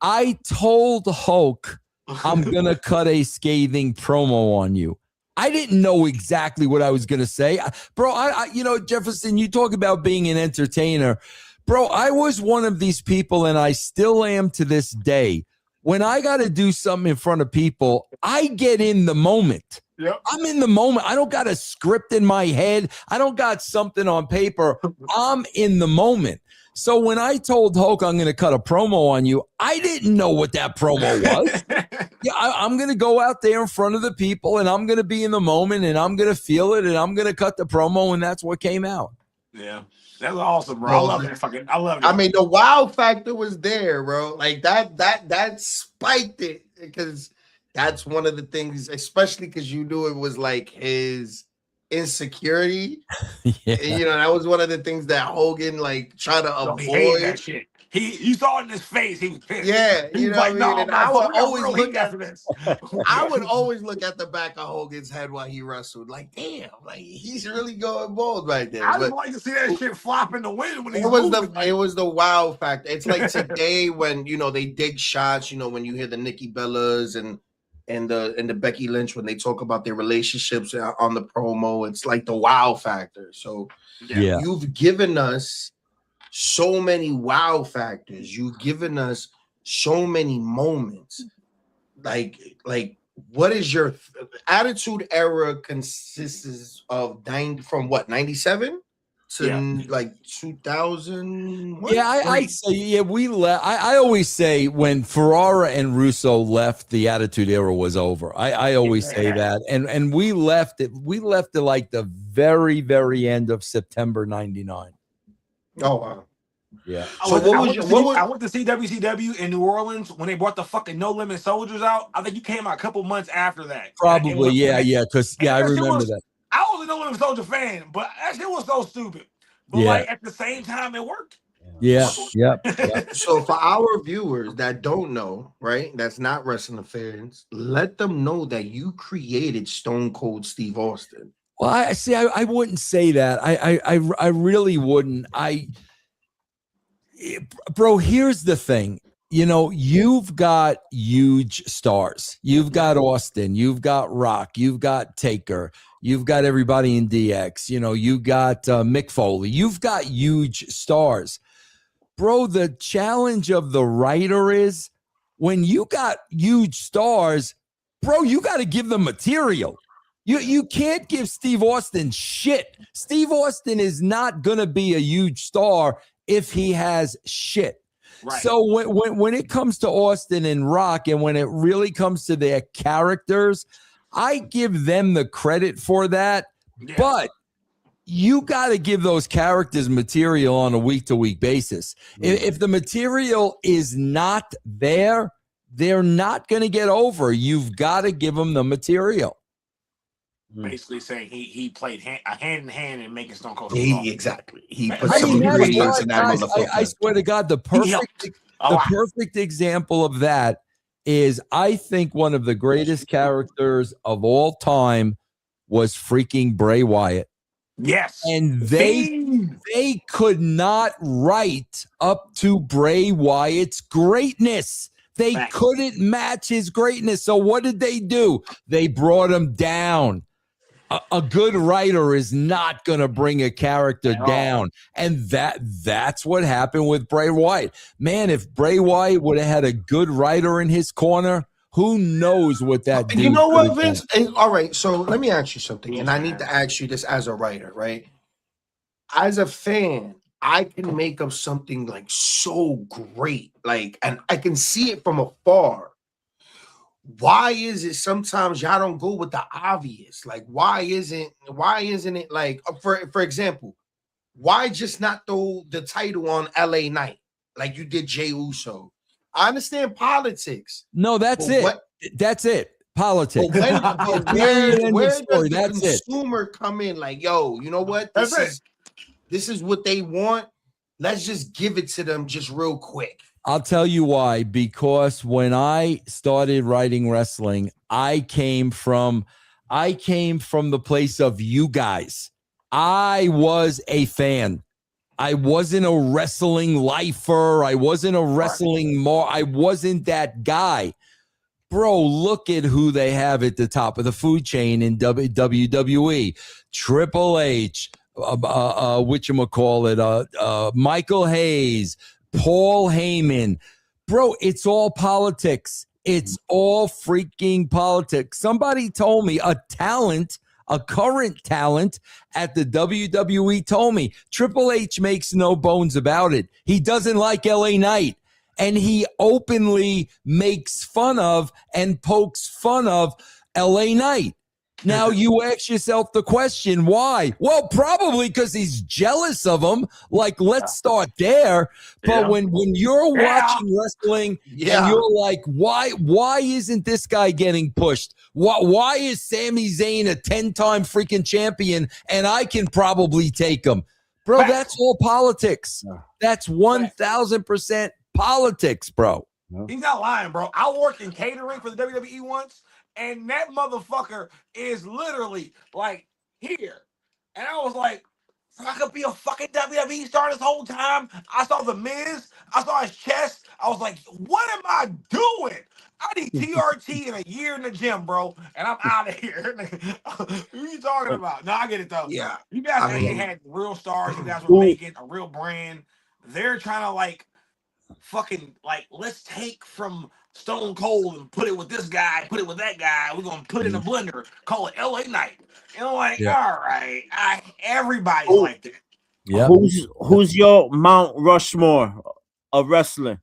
I told Hulk I'm gonna cut a scathing promo on you. I didn't know exactly what I was gonna say, bro. I you know, Jefferson, you talk about being an entertainer, bro. I was one of these people, and I still am to this day. When I got to do something in front of people, I get in the moment. Yep. I'm in the moment. I don't got a script in my head. I don't got something on paper. I'm in the moment. So when I told Hulk I'm going to cut a promo on you, I didn't know what that promo was. Yeah, I'm going to go out there in front of the people, and I'm going to be in the moment, and I'm going to feel it, and I'm going to cut the promo, and that's what came out. Yeah. That's awesome, bro. I love that I love it. I mean, the wow factor was there, bro. Like that spiked it, because that's one of the things, especially because you knew it was like his insecurity. Yeah. And, you know, that was one of the things that Hogan like tried to So he hated that avoid. shit. You saw it in his face. He was pissed. Yeah, He you was know like, what I mean? no, And I would always real look heat at after this. I would always look at the back of Hogan's head while he wrestled. Like, damn, like he's really going bald right there. I But just like to see that shit flop in the wind when he's it was moving. it was the wow factor. It's like today when, you know, they dig shots, you know, when you hear the Nikki Bellas and the Becky Lynch, when they talk about their relationships on the promo, it's like the wow factor. So Yeah. you've given us so many wow factors. You've given us so many moments. Like what is your Attitude Era consists of from what, 97 to like 2000? Yeah, I say, yeah, we left. I always say when Ferrara and Russo left, the Attitude Era was over. I always say that, and we left it. We left it like the very, very end of September '99. Oh wow. Yeah. So I went to see WCW in New Orleans when they brought the fucking No Limit Soldiers out. I think you came out a couple months after that. Probably, yeah, because I remember that. I was a No Limit Soldier fan, but that shit was so stupid. But like at the same time, it worked. Yeah. So for our viewers that don't know, right, that's not wrestling fans, let them know that you created Stone Cold Steve Austin. Well, I wouldn't say that. I really wouldn't. Bro, here's the thing. You know, you've got huge stars. You've got Austin. You've got Rock. You've got Taker. You've got everybody in DX. You know, you got Mick Foley. You've got huge stars. Bro, the challenge of the writer is when you got huge stars, bro, you got to give them material. You can't give Steve Austin shit. Steve Austin is not going to be a huge star if he has shit. Right. So when it comes to Austin and Rock, and when it really comes to their characters, I give them the credit for that. Yeah. But you got to give those characters material on a week-to-week basis. If the material is not there, they're not going to get over. You've got to give them the material. Basically saying he played hand in hand in making Stone Cold. Exactly. He put some ingredients in that motherfucker. I swear to God, the perfect example of that is, I think one of the greatest characters of all time was freaking Bray Wyatt. Yes. And they could not write up to Bray Wyatt's greatness. They couldn't match his greatness. So what did they do? They brought him down. A good writer is not going to bring a character down. And that's what happened with Bray Wyatt. Man, if Bray Wyatt would have had a good writer in his corner, who knows what that dude. You know what, Vince? All right, so let me ask you something, and I need to ask you this as a writer, right? As a fan, I can make up something like so great, like, and I can see it from afar. Why is it sometimes y'all don't go with the obvious? Like, why isn't it like, for example, why just not throw the title on LA Knight? like you did Jey Uso. I understand politics. No, that's it. That's it. Politics. But where does the consumer come in? Like, yo, you know what? This is what they want. Let's just give it to them just real quick. I'll tell you why. Because when I started writing wrestling, I came from the place of you guys. I was a fan. I wasn't a wrestling lifer. I wasn't a wrestling I wasn't that guy. Bro, look at who they have at the top of the food chain in WWE. Triple H, whatchamacallit, Michael Hayes, Paul Heyman. Bro, it's all politics. It's all freaking politics. Somebody told me a current talent at the WWE told me Triple H makes no bones about it. He doesn't like LA Knight. And he openly makes fun of and pokes fun of LA Knight. Now you ask yourself the question, why? Well, probably because he's jealous of him. Like, let's start there. But when you're watching wrestling and you're like, why isn't this guy getting pushed? Why is Sami Zayn a 10-time freaking champion and I can probably take him? Bro, that's all politics. That's 1,000% politics, bro. He's not lying, bro. I worked in catering for the WWE once, and that motherfucker is literally like here. And I was like, I could be a fucking WWE star this whole time. I saw The Miz. I saw his chest. I was like, what am I doing? I need TRT in a year in the gym, bro, and I'm out of here. What are you talking about? No, I get it, though. Yeah. You guys actually had real stars. You guys were making a real brand. They're trying to, like, fucking, like, let's take from Stone Cold and put it with this guy, put it with that guy. We're going to put it in a blender, call it LA Knight. And I'm like, all right. Everybody's like that. Yeah. Who's your Mount Rushmore of wrestling?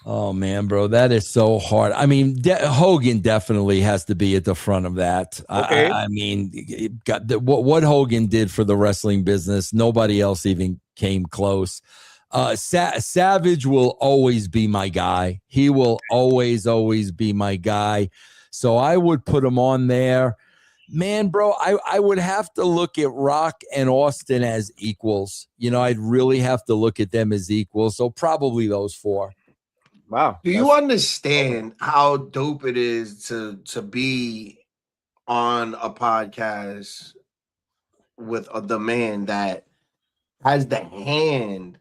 Oh, man, bro, that is so hard. I mean, Hogan definitely has to be at the front of that. Okay. I mean, what Hogan did for the wrestling business, nobody else even came close. Savage will always be my guy. He will always be my guy. So I would put him on there. Man, bro, I would have to look at Rock and Austin as equals. You know, I'd really have to look at them as equals. So probably those four. Wow. Do you understand how dope it is to be on a podcast with the man that has the hand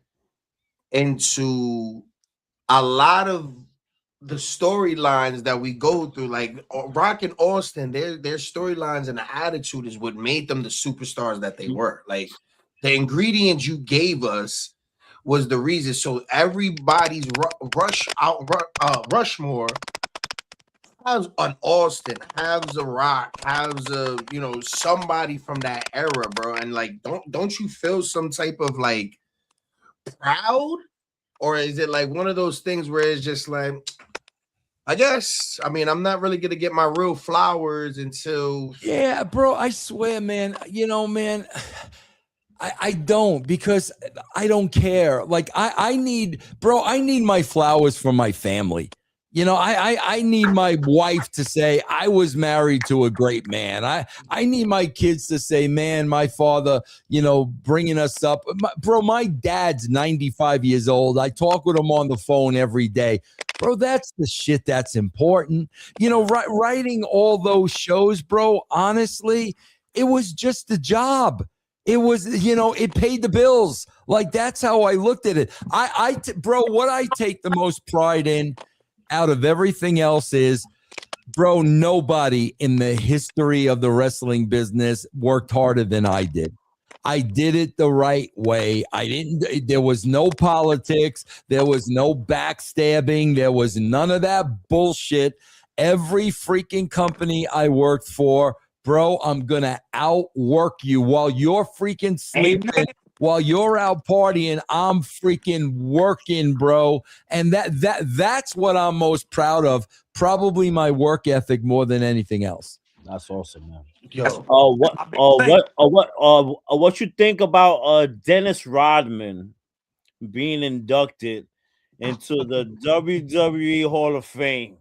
into a lot of the storylines that we go through? Like Rock and Austin, their storylines and the attitude is what made them the superstars that they were. Like the ingredients you gave us was the reason. So everybody's Rushmore has an Austin, has a Rock, has a somebody from that era, bro. And like, don't you feel some type of like proud, or is it like one of those things where it's just like, I guess, I mean, I'm not really gonna get my real flowers until bro, I swear, man, man. I don't, because I don't care. Like I need my flowers from my family. I need my wife to say I was married to a great man. I need my kids to say, man, my father, bringing us up. My dad's 95 years old. I talk with him on the phone every day. Bro, that's the shit that's important. Writing all those shows, bro, honestly, it was just a job. It was, it paid the bills. Like, that's how I looked at it. Bro, what I take the most pride in out of everything else is, bro, nobody in the history of the wrestling business worked harder than I did. I did it the right way. There was no politics. There was no backstabbing. There was none of that bullshit. Every freaking company I worked for, bro, I'm going to outwork you while you're freaking sleeping. Amen. While you're out partying, I'm freaking working, bro. And that's what I'm most proud of. Probably my work ethic more than anything else. That's awesome, man. What you think about Dennis Rodman being inducted into the WWE Hall of Fame.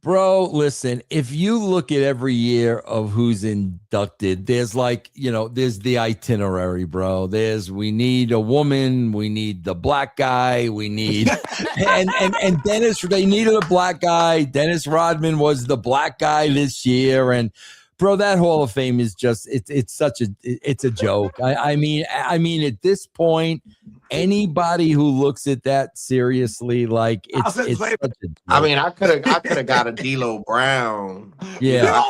Bro, listen, if you look at every year of who's inducted, there's like, there's the itinerary, bro. We need a woman, we need the black guy, we need and Dennis, they needed a black guy. Dennis Rodman was the black guy this year. And bro, that Hall of Fame is just it's a joke. I mean at this point, anybody who looks at that seriously, like it's such a joke. I mean, I could have got a D'Lo Brown. Yeah,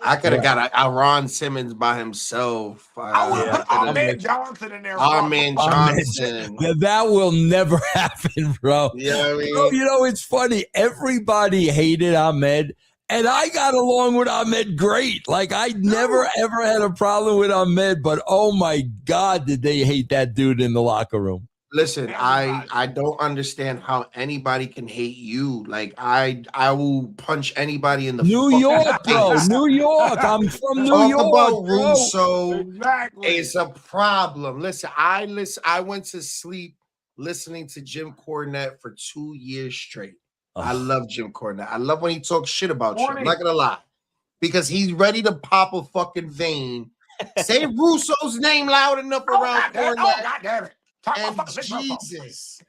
I could have got a Ron Simmons by himself. I would put Ahmed Johnson in there. Ahmed Johnson. That will never happen, bro. Yeah, I mean, bro, it's funny. Everybody hated Ahmed. And I got along with Ahmed great. Like, I never, ever had a problem with Ahmed, but oh my God, did they hate that dude in the locker room. Listen, I don't understand how anybody can hate you. Like, I will punch anybody in the New York, bro. New York. I'm from New York. About Russo. Exactly. It's a problem. Listen, I went to sleep listening to Jim Cornette for 2 years straight. I love Jim Cornette. I love when he talks shit about you. I'm not gonna lie, because he's ready to pop a fucking vein. Say Russo's name loud enough around Cornette. God damn it! And Jesus.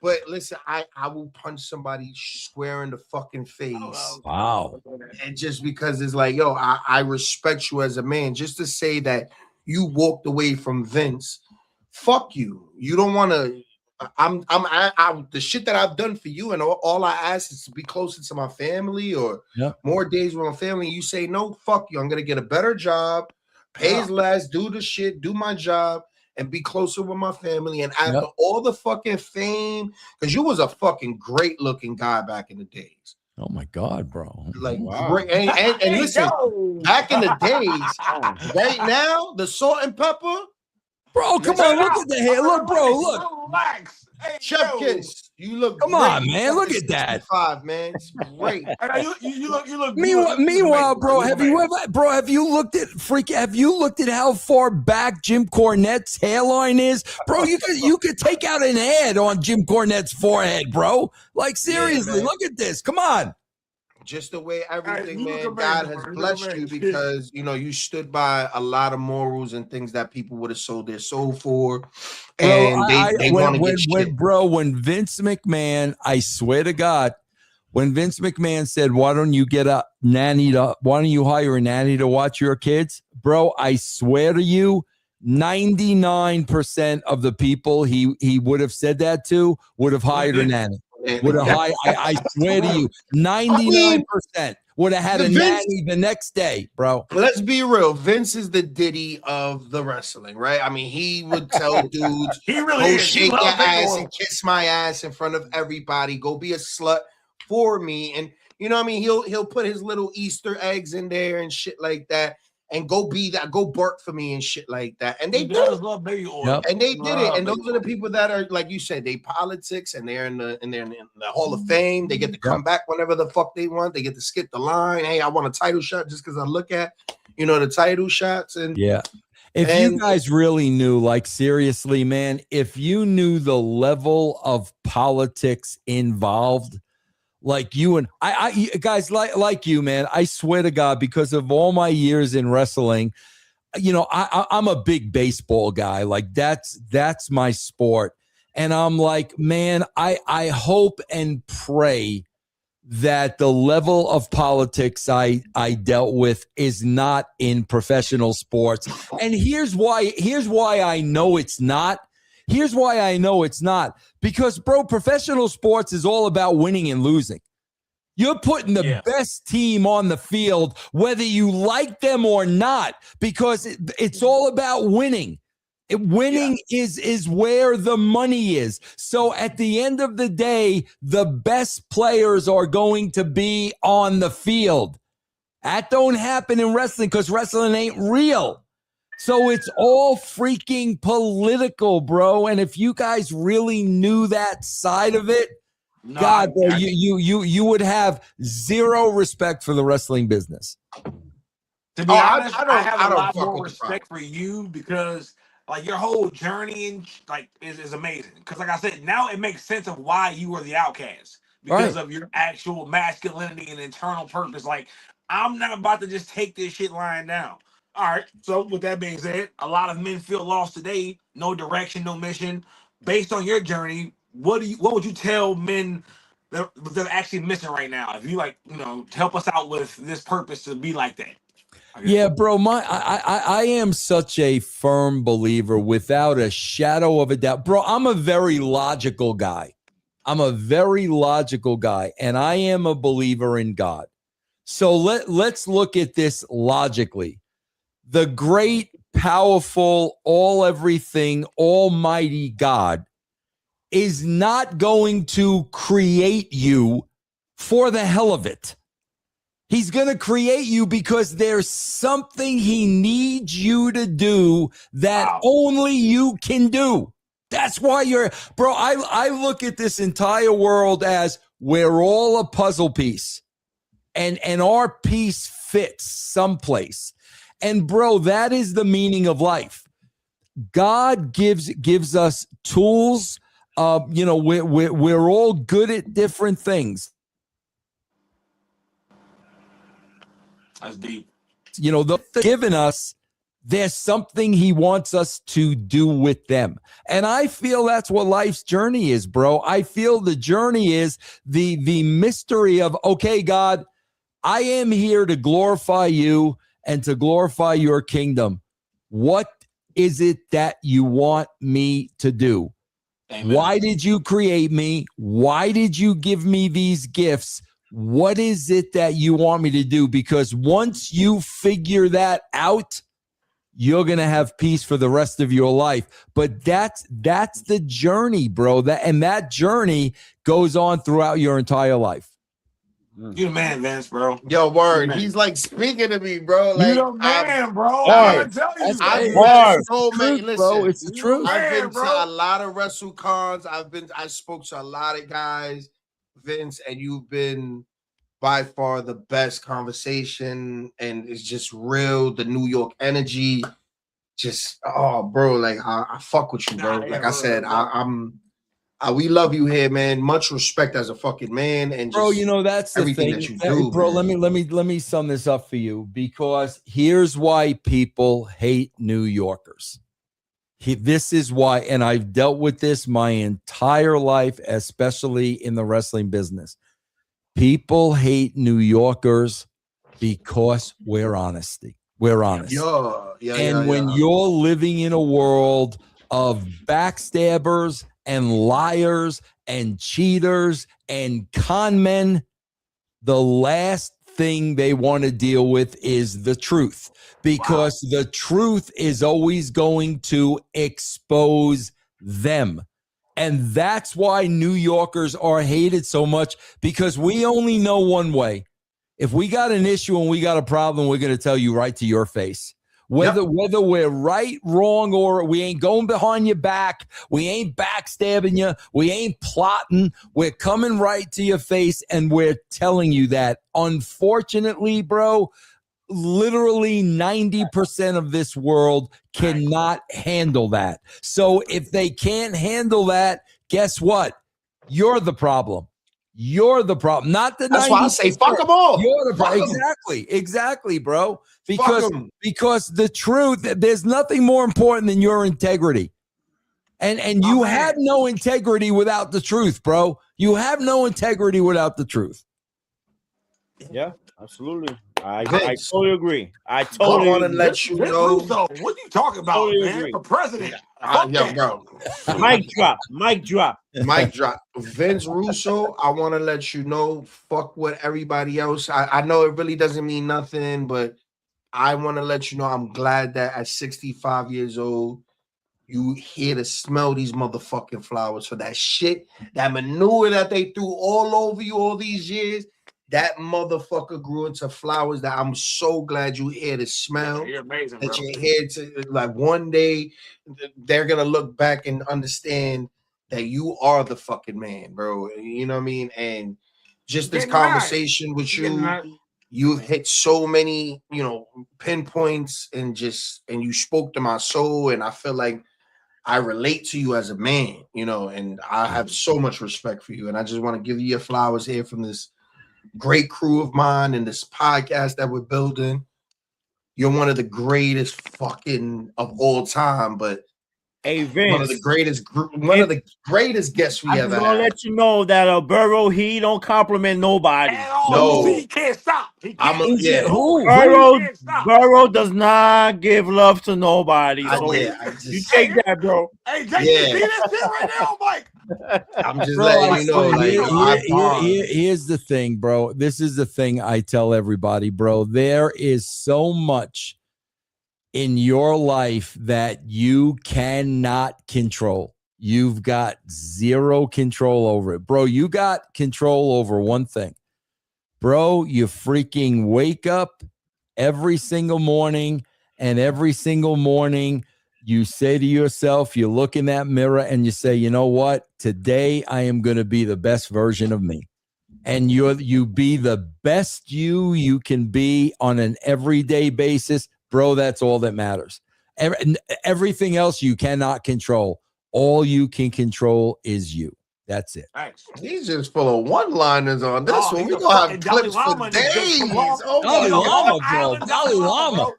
But listen, I will punch somebody square in the fucking face. Wow. And just because it's like, yo, I respect you as a man. Just to say that you walked away from Vince, fuck you. You don't want to. I'm the shit that I've done for you, and all I ask is to be closer to my family or more days with my family. You say no, fuck you. I'm gonna get a better job, pays less, do the shit, do my job, and be closer with my family. And after all the fucking fame, because you was a fucking great looking guy back in the days. Oh my God, bro! Like, great. And listen, back in the days, right now, the salt and pepper. Bro, come on, look at the hair. Look, bro, look. Relax. Hey, Chef Kiss, you look. Come on, man. Look at that. 5, man. It's great. You look. Meanwhile, bro, have you looked at how far back Jim Cornette's hairline is, bro? You could take out an ad on Jim Cornette's forehead, bro. Like, seriously, look at this. Come on. Just the way everything, man, God has blessed you because, you stood by a lot of morals and things that people would have sold their soul for. And they want to get shit. Bro, when Vince McMahon, I swear to God, when Vince McMahon said, why don't you hire a nanny to watch your kids? Bro, I swear to you, 99% of the people he would have said that to would have hired a nanny. I swear to you, 99% would have had a nanny the next day, bro. Let's be real. Vince is the Diddy of the wrestling, right? I mean, he would tell dudes, he really go shake your ass and kiss my ass in front of everybody. Go be a slut for me. And you know what I mean? He'll put his little Easter eggs in there and shit like that. And go be that, go bark for me and shit like that. And they did it. And they did it. And those are the people that are, like you said, they politics and they're in the Hall of Fame. They get to come back whenever the fuck they want. They get to skip the line. Hey, I want a title shot just because I look at, the title shots. And if you guys really knew, like, seriously, man, if you knew the level of politics involved, like you and I guys like you, man, I swear to God, because of all my years in wrestling, I'm a big baseball guy. Like that's my sport. And I'm like, man, I hope and pray that the level of politics I dealt with is not in professional sports. And here's why I know it's not. Here's why I know it's not. Because, bro, professional sports is all about winning and losing. You're putting the best team on the field, whether you like them or not, because it's all about winning. Winning is where the money is. So at the end of the day, the best players are going to be on the field. That don't happen in wrestling because wrestling ain't real. So it's all freaking political, bro. And if you guys really knew that side of it, God, bro, you would have zero respect for the wrestling business. To be honest, I have a lot more respect for you because Like your whole journey and like is amazing. Because like I said, now it makes sense of why you were the outcast because Right. of your actual masculinity and internal purpose. Like I'm not about to just take this shit lying down. All right. So with that being said, a lot of men feel lost today, no direction, no mission. Based on your journey, what would you tell men that they're actually missing right now? If you like, help us out with this purpose to be like that. Yeah, bro, I am such a firm believer without a shadow of a doubt. Bro, I'm a very logical guy. And I am a believer in God. So let's look at this logically. The great, powerful, all everything, almighty God is not going to create you for the hell of it. He's going to create you because there's something he needs you to do that only you can do. That's why I look at this entire world as we're all a puzzle piece and our piece fits someplace. And bro, that is the meaning of life. God gives us tools. We're all good at different things. That's deep. They're giving us, there's something he wants us to do with them. And I feel that's what life's journey is, bro. I feel the journey is the mystery of, okay, God, I am here to glorify you and to glorify your kingdom. What is it that you want me to do? Amen. Why did you create me? Why did you give me these gifts? What is it that you want me to do? Because once you figure that out, you're going to have peace for the rest of your life. But that's the journey, bro. That journey goes on throughout your entire life. You the man, Vince, bro. Yo, word. He's like speaking to me, bro. Like, you the man, bro. I'm tell you. I've been so many. Listen, bro, it's the truth. I've been to a lot of WrestleCons. I spoke to a lot of guys, Vince, and you've been by far the best conversation, and it's just real. The New York energy, just bro, like I fuck with you, bro. Like I said, we love you here, man. Much respect as a fucking man, and just bro, that's the everything thing that you do, bro. man. Let me sum this up for you, because here's why people hate New Yorkers. This is why, and I've dealt with this my entire life, especially in the wrestling business. People hate New Yorkers because we're honest. When you're living in a world of backstabbers and liars and cheaters and con men, the last thing they want to deal with is the truth, because the truth is always going to expose them. And that's why New Yorkers are hated so much, because we only know one way. If we got an issue and we got a problem, we're going to tell you right to your face. Whether we're right, wrong, or we ain't going behind your back, we ain't backstabbing you, we ain't plotting, we're coming right to your face and we're telling you that. Unfortunately, bro, literally 90% of this world cannot handle that. So if they can't handle that, guess what? You're the problem. You're the problem, not the 90%. That's why I say fuck them all. You're the problem. Exactly, bro. Because the truth, there's nothing more important than your integrity. And you have no integrity without the truth, bro. You have no integrity without the truth. Yeah, absolutely. I totally agree. I want to let you know. Russo, what are you talking about, totally man? Agree. For president. Bro. Mic drop. Vince Russo, I want to let you know, fuck what everybody else. I know it really doesn't mean nothing, but I want to let you know I'm glad that at 65 years old, you here to smell these motherfucking flowers for that shit, that manure that they threw all over you all these years. That motherfucker grew into flowers that I'm so glad you're here to smell. You're amazing, that bro. You're here to, like, one day they're going to look back and understand that you are the fucking man, bro. You know what I mean? And just this conversation with you, you've hit so many, pinpoints and you spoke to my soul, and I feel like I relate to you as a man, and I have so much respect for you. And I just want to give you your flowers here from this great crew of mine and this podcast that we're building. You're one of the greatest fucking of all time, but Hey Vince, one of the greatest guests we I'm ever gonna had. let you know that Burrow, he don't compliment nobody. At all. No. He can't stop. He can't. Burrow does not give love to nobody. So you take that, bro. Hey, Jake, you see this shit right now, Mike? I'm just letting you know. Here's the thing, bro. This is the thing I tell everybody, bro. There is so much in your life that you cannot control. You've got zero control over it, bro. You got control over one thing, bro. You freaking wake up every single morning, and every single morning you say to yourself, you look in that mirror and you say, you know what? Today I am going to be the best version of me. And you be the best you can be on an everyday basis. Bro, that's all that matters. Everything else you cannot control. All you can control is you. That's it. Thanks. He's just full of one-liners on this one. We're going to have clips for days. Dalai Lama, bro. Dalai Lama.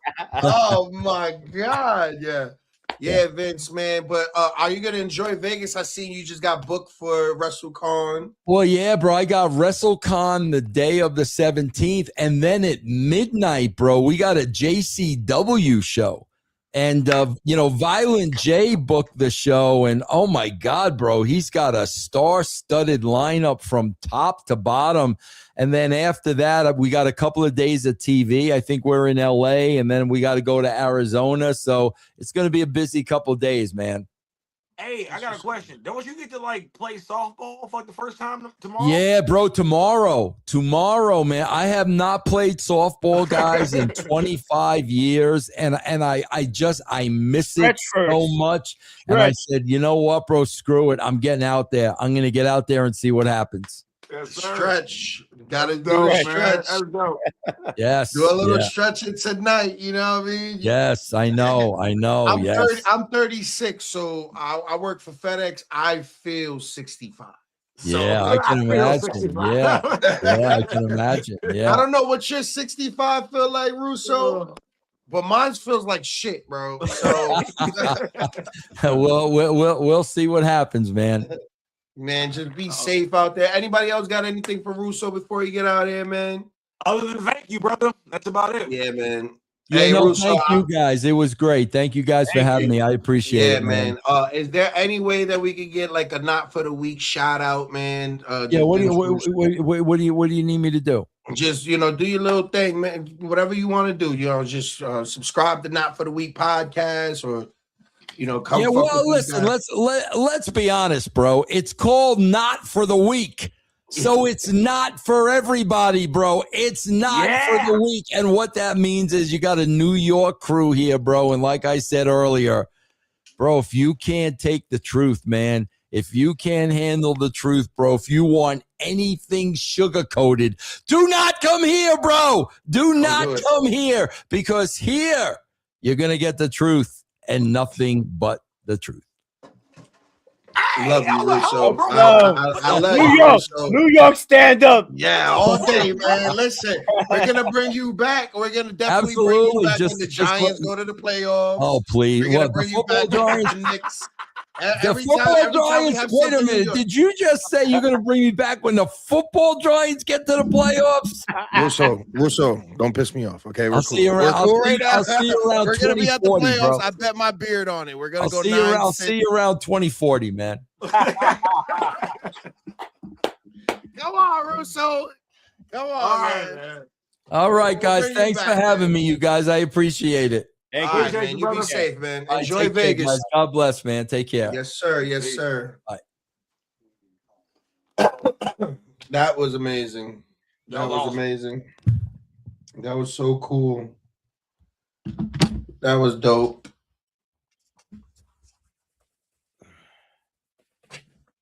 Oh, my God. Yeah. Yeah, Vince, man. But are you going to enjoy Vegas? I seen you just got booked for WrestleCon. Well, yeah, bro. I got WrestleCon the day of the 17th. And then at midnight, bro, we got a JCW show. And, Violent J booked the show. And, oh, my God, bro, he's got a star-studded lineup from top to bottom. And then after that, we got a couple of days of TV. I think we're in L.A., and then we got to go to Arizona. So it's going to be a busy couple of days, man. Hey, I got a question. Don't you get to play softball for the first time tomorrow? Yeah, bro. Tomorrow, man. I have not played softball, guys, in 25 years, and I miss it so much. And I said, you know what, bro? Screw it. I'm getting out there. I'm gonna get out there and see what happens. Yes, stretch. Gotta do a stretch. Yes. Do a little stretching tonight. You know what I mean? Yes, I know. I'm 36, so I work for FedEx. I feel 65. Yeah, I can imagine. Yeah, I can imagine. Yeah. I don't know what your 65 feel like, Russo, but mine feels like shit, bro. So we'll see what happens, man. Man, just be safe out there. Anybody else got anything for Russo before you get out of here, man? Other than thank you, brother. That's about it. Yeah, man. Yeah, hey, Russo, thank you guys. It was great. Thank you guys for having me. I appreciate it, man. Is there any way that we could get a not for the week shout out, man? What do you need me to do? Just do your little thing, man. Whatever you want to do. Just subscribe to Not for the Week podcast, or come. Yeah, well, listen. Let's be honest, bro. It's called Not for the Week. So it's not for everybody, bro. It's not for the week. And what that means is you got a New York crew here, bro. And like I said earlier, bro, if you can't take the truth, man, if you can't handle the truth, bro, if you want anything sugar-coated, do not come here, bro. Do not come here, because here you're going to get the truth and nothing but the truth. Love you, Russo. I love you, Russo. New York, stand up. Yeah, all day, man. Listen, we're gonna bring you back. We're gonna definitely bring you back when the Giants go to the playoffs. Oh, please! We're gonna bring you back when the Knicks. The football Giants. Wait a minute. Did you just say you're gonna bring me back when the football Giants get to the playoffs? Russo, don't piss me off. Okay, I'll see you around. I'll see you around. We're gonna be at the playoffs. Bro. I bet my beard on it. We're gonna go. I'll see you around 2040, man. Come on, Russo. Come on, man. All right, guys. Thanks for having me, you guys. I appreciate it. All right, man. You be safe, man. Enjoy Vegas. Care, God bless, man. Take care. Yes, sir. Yes, sir. Bye. That was amazing. That was amazing. That was so cool. That was dope.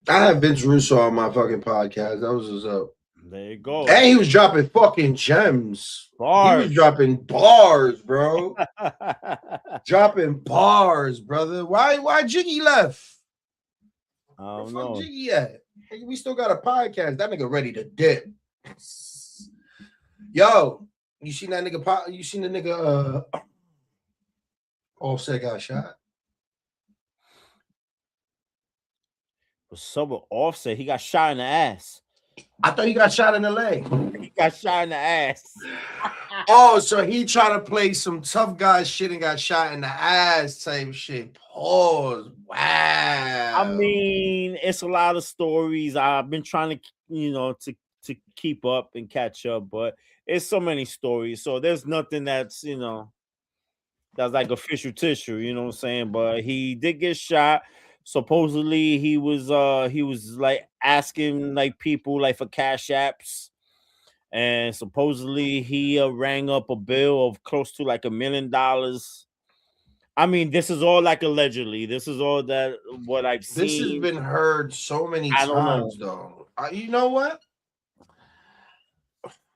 I had Vince Russo on my fucking podcast. That was what's up. There you go. And he was dropping fucking gems. Bars. He was dropping bars, bro. Dropping bars, brother. Why Jiggy left? I Where the don't fuck know. Jiggy at? Nigga, we still got a podcast. That nigga ready to dip. Yo, you seen that nigga? You seen the nigga? Offset got shot. What's up with Offset? He got shot in the ass. I thought he got shot in the leg. He got shot in the ass. Oh, so he tried to play some tough guy shit and got shot in the ass type shit. Pause. Wow. I mean, it's a lot of stories. I've been trying to, to keep up and catch up, but it's so many stories. So there's nothing that's, that's like official tissue, you know what I'm saying? But he did get shot. Supposedly he was like asking like people like for cash apps, and supposedly he rang up a bill of close to like $1 million. I mean, this is all like allegedly. This is all that what I've seen. This has been heard so many I don't know. times, though. You know what?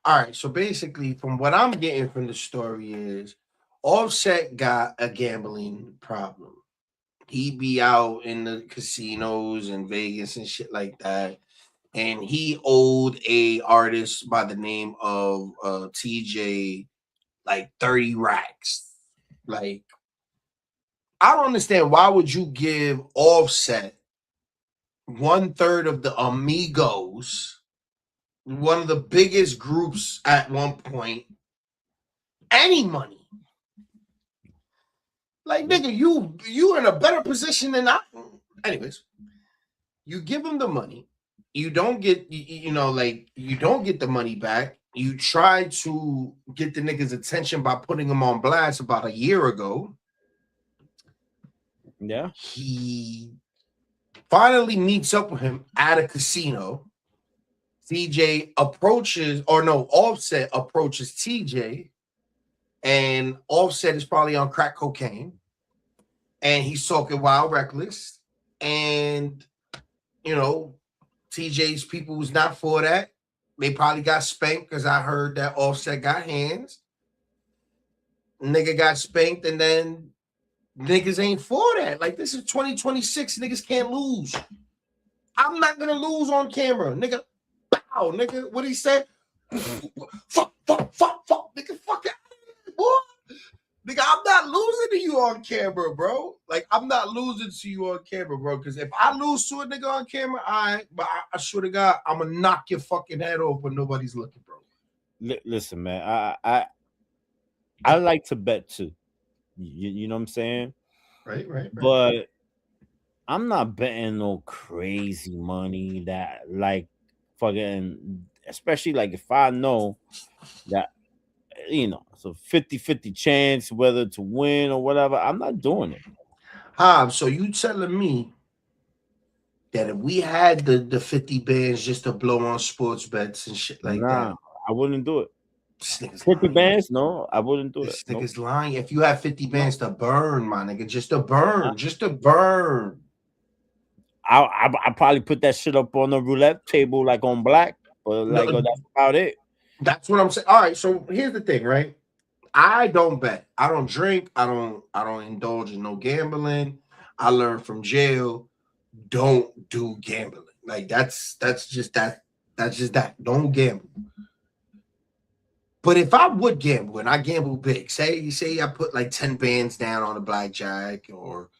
All right. So basically, from what I'm getting from the story is Offset got a gambling problem. He be out in the casinos in Vegas and shit like that. And he owed a artist by the name of TJ like 30 racks. Like, I don't understand, why would you give Offset 1/3 of the Amigos, one of the biggest groups at one point, any money? Like, nigga, you in a better position than I. Anyways, you give him the money. You don't get, you don't get the money back. You try to get the nigga's attention by putting him on blast about a year ago. Yeah. He finally meets up with him at a casino. Offset approaches TJ, and Offset is probably on crack cocaine, and he's talking wild reckless, and TJ's people was not for that. They probably got spanked because I heard that Offset got hands. Nigga got spanked, and then niggas ain't for that. Like, this is 2026. Niggas can't lose. I'm not gonna lose on camera, nigga. Bow, nigga. What he said? Fuck, nigga. Fuck it, boy. Nigga, I'm not losing to you on camera, bro. Like, I'm not losing to you on camera, bro. Because if I lose to a nigga on camera, but I swear to God, I'm gonna knock your fucking head off when nobody's looking, bro. Listen, man. I like to bet too. You know what I'm saying? Right. But I'm not betting no crazy money that like fucking, especially like if I know that it's a 50-50 chance whether to win or whatever, I'm not doing it. So you telling me that if we had the 50 bands just to blow on sports bets and shit like that, I wouldn't do it. 50 lying. bands? No, I wouldn't do this it. Nigga's lying. If you have 50 bands to burn, my nigga, just to burn. I probably put that shit up on the roulette table like on black, but like that's about it. That's what I'm saying. All right, so here's the thing, right? I don't bet. I don't drink. I don't indulge in no gambling. I learned from jail. Don't do gambling. Like that's just that. Don't gamble. But if I would gamble, and I gamble big, say I put like 10 bands down on a blackjack, or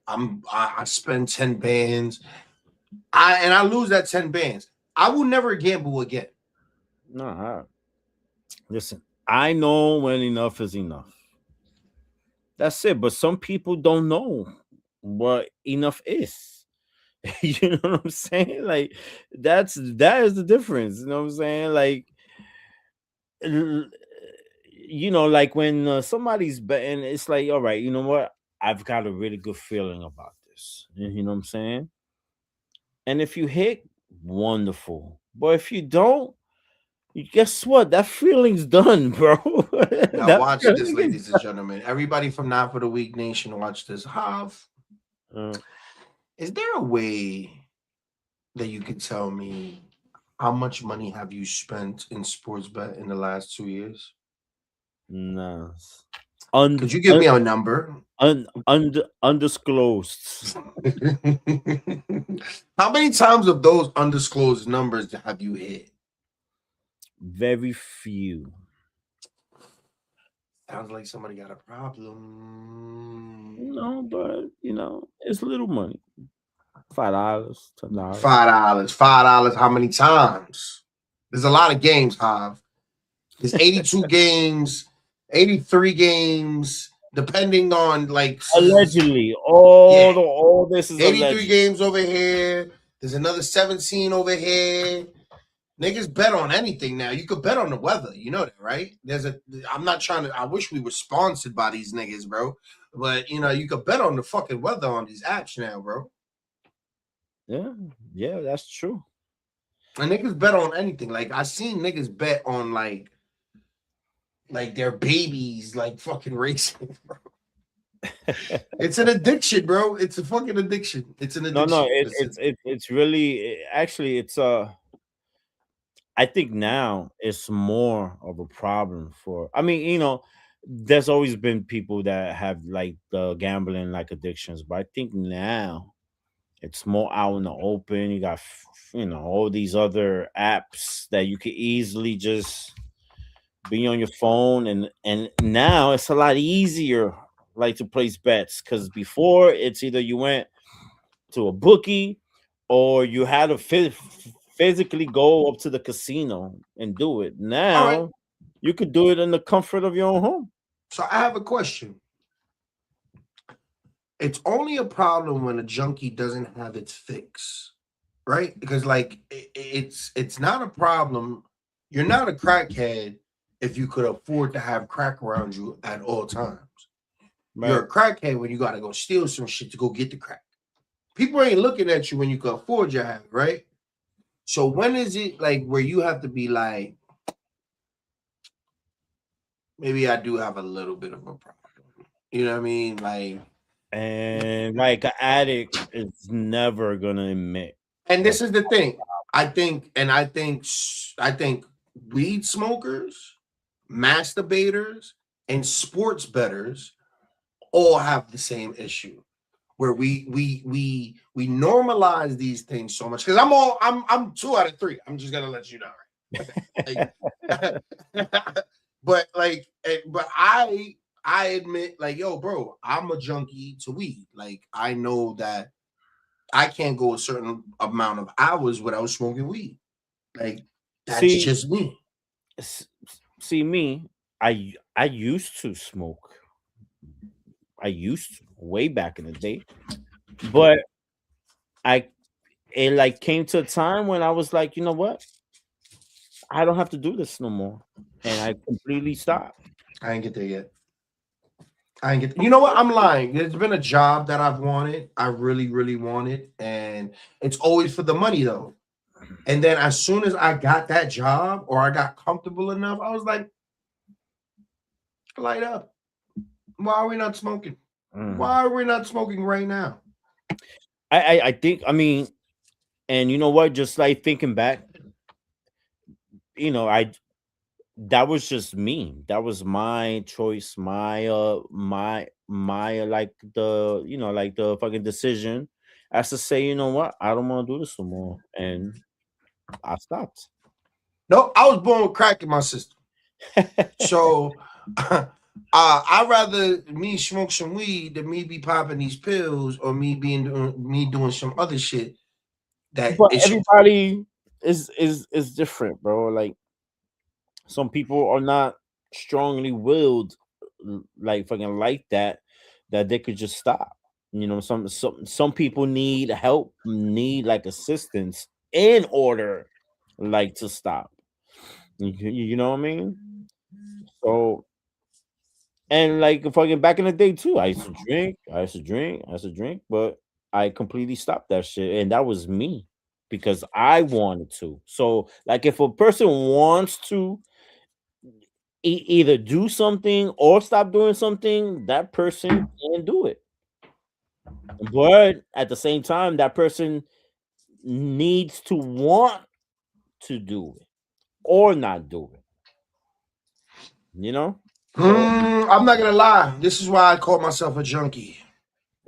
I spend 10 bands, I lose that 10 bands, I will never gamble again. No, listen, I know when enough is enough. That's it. But some people don't know what enough is. You know what I'm saying? Like that is the difference. You know what I'm saying? Like, like when somebody's betting, it's like, all right, you know what? I've got a really good feeling about this. You know what I'm saying? And if you hit, wonderful. But if you don't, guess what? That feeling's done, bro. Now watch this, ladies and gentlemen. Everybody from Not For The Weak Nation, watch this. Is there a way that you could tell me How much money have you spent in sports bet in the last 2 years? No. Could you give me a number? Undisclosed. How many times of those undisclosed numbers have you hit? Very few. Sounds like somebody got a problem. No, but it's little money. $5, $10. $5. How many times? There's a lot of games, Hav. There's 82 games, 83 games, depending on like Allegedly. Yeah. All this is 83 alleged. games over here. There's another 17 over here. Niggas bet on anything now. You could bet on the weather. You know that, right? I'm not trying to. I wish we were sponsored by these niggas, bro. But you could bet on the fucking weather on these apps now, bro. Yeah, that's true. And niggas bet on anything. Like I seen niggas bet on like their babies, like fucking racing, bro. It's an addiction, bro. It's a fucking addiction. It's an addiction. No, it's really actually it's I think now it's more of a problem for. I mean, there's always been people that have like the gambling like addictions, but I think now it's more out in the open. You got all these other apps that you could easily just be on your phone, and now it's a lot easier like to place bets, because before it's either you went to a bookie or you had to physically go up to the casino and do it. Now you could do it in the comfort of your own home. So I have a question. It's only a problem when a junkie doesn't have its fix, right? Because like it's not a problem. You're not a crackhead if you could afford to have crack around you at all times. Right. You're a crackhead when you got to go steal some shit to go get the crack. People ain't looking at you when you can afford your habit, right? So when is it like where you have to be like, maybe I do have a little bit of a problem. You know what I mean? And like an addict is never gonna admit. And this is the thing. I think weed smokers, masturbators, and sports bettors all have the same issue, where we normalize these things so much. Because I'm 2 out of 3. I'm just gonna let you know, right? but I admit, like, yo, bro, I'm a junkie to weed. Like, I know that I can't go a certain amount of hours without smoking weed. Like, that's just me. See me, I used to smoke. I used to, way back in the day, but it like came to a time when I was like, you know what? I don't have to do this no more, and I completely stopped. I ain't get there yet. You know what? I'm lying. There's been a job that I've wanted. I really, really wanted, and it's always for the money though. And then as soon as I got that job or I got comfortable enough, I was like, light up. Why are we not smoking? Why are we not smoking right now? I think, I mean, and you know what? Just like thinking back, that was just me. That was my choice, my like the fucking decision as to say, you know what? I don't want to do this no more, and I stopped. No, I was born with crack in my system, so I'd rather me smoke some weed than me be popping these pills or me doing some other shit. But everybody is different, bro. Like, some people are not strongly willed, like fucking like that they could just stop. Some people need help, need like assistance in order like to stop. You know what I mean? So, and like fucking back in the day too, I used to drink, but I completely stopped that shit, and that was me because I wanted to. So, like, if a person wants to either do something or stop doing something, that person can do it. But at the same time, that person needs to want to do it or not do it. You know? So I'm not gonna lie. This is why I call myself a junkie,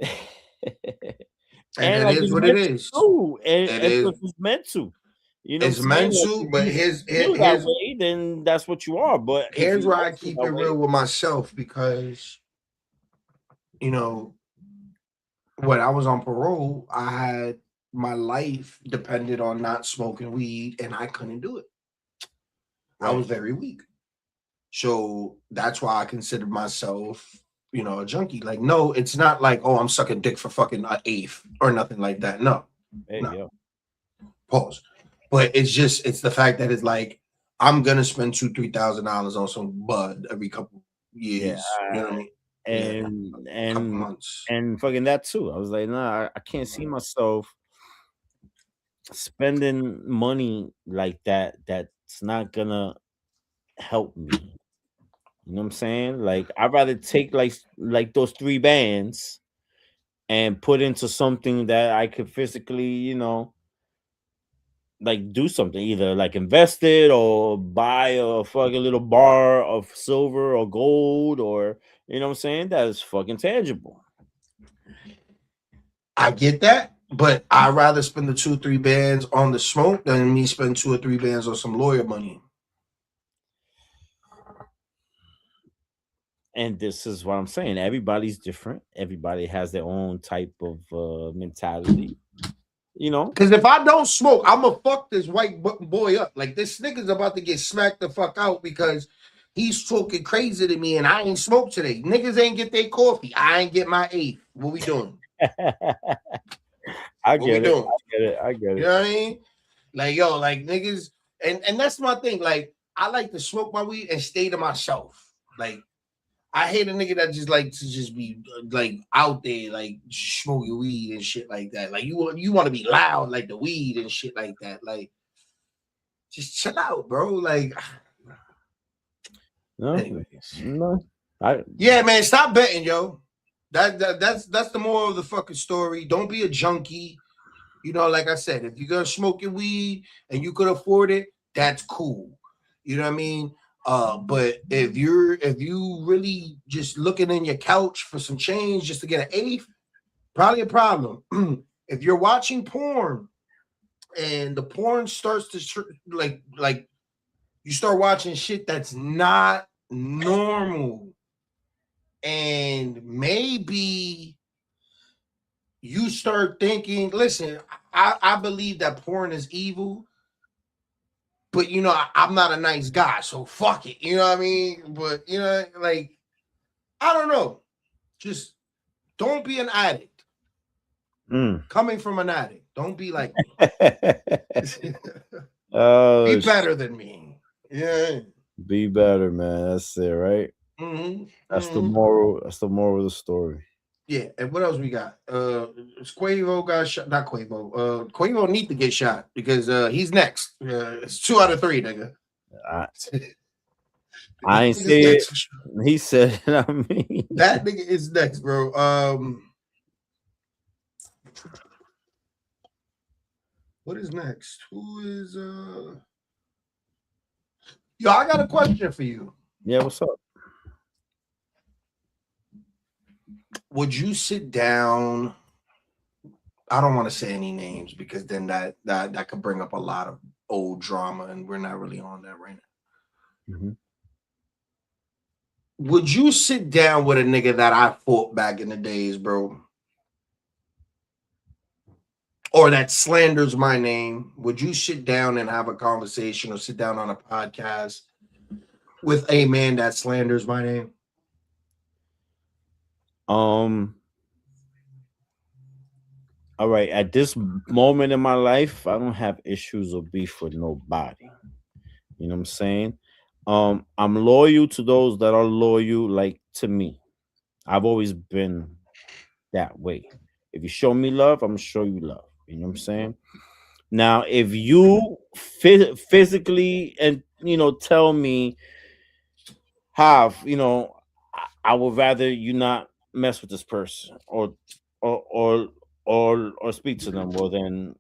and and it like is it's what it meant is. to, It and is. because it's meant to. You know what I'm It's saying? meant Like to, if but you feel that way, then that's what you are. But if here's you where I don't feel keep that it way, real with myself because you know when I was on parole, I had my life depended on not smoking weed, and I couldn't do it. I right? was very weak. So that's why I considered myself, a junkie. Like, no, it's not like, oh, I'm sucking dick for fucking an eighth or nothing like that. No, Hey, no, yo. pause. But it's the fact that it's like I'm gonna spend $2,000-3,000 on some bud every couple Yeah, years. You know what I mean? Yeah, and couple and months. and fucking that too. I was like, nah, I can't see myself spending money like that. That's not gonna help me. You know what I'm saying? Like, I'd rather take like those 3 bands and put into something that I could physically, like do something, either like invest it or buy a fucking little bar of silver or gold, or you know what I'm saying? That is fucking tangible. I get that, but I'd rather spend the 2 3 bands on the smoke than me spend 2 or 3 bands on some lawyer money. And this is what I'm saying. Everybody's different. Everybody has their own type of mentality. You know, Because if I don't smoke, I'm gonna fuck this white boy up. Like this nigga's about to get smacked the fuck out because he's talking crazy to me and I ain't smoked today. Niggas ain't get their coffee. I ain't get my eighth. What we doing? I What we get it. doing? I get it. I get You it. know what I mean? Like yo, like niggas, and that's my thing. Like I like to smoke my weed and stay to myself. Like I hate a nigga that just like to just be like out there, like smoking weed and shit like that. Like you want to be loud like the weed and shit like that. Like just chill out, bro. Like, No, anyways, no. I yeah, man, stop betting, yo. That's the moral of the fucking story. Don't be a junkie. Like I said, if you're gonna smoke your weed and you could afford it, that's cool. You know what I mean? But if you really just looking in your couch for some change just to get an eighth, probably a problem. If you're watching porn and the porn starts to like you start watching shit that's not normal, and maybe you start thinking, listen, I believe that porn is evil, but I'm not a nice guy, so fuck it. You know what I mean? But like I don't know. Just don't be an addict. mm. Coming from an addict, don't be like me. Be Oh, better than me. Yeah. be better, man. That's it, right? Mm-hmm. That's the Mm-hmm. moral. That's the moral of the story. Yeah, and what else we got? Quavo got shot. Not Quavo. Quavo need to get shot because he's next. It's 2 out of 3, nigga. I, I ain't Nigga's say it. next for sure. He said it. I mean, That nigga is next, bro. What is next? Who is Yo, I got a question for you. yeah. What's up? Would you sit down? I don't want to say any names because then that could bring up a lot of old drama, and we're not really on that right now. Mm-hmm. Would you sit down with a nigga that I fought back in the days, bro? Or that slanders my name? Would you sit down and have a conversation or sit down on a podcast with a man that slanders my name? All right. At this moment in my life, I don't have issues or beef with nobody. You know what I'm saying? I'm loyal to those that are loyal, like to me. I've always been that way. If you show me love, I'm gonna show you love. You know what I'm saying? Now, if you physically and tell me, have I would rather you not mess with this person or or or speak to them. Well, then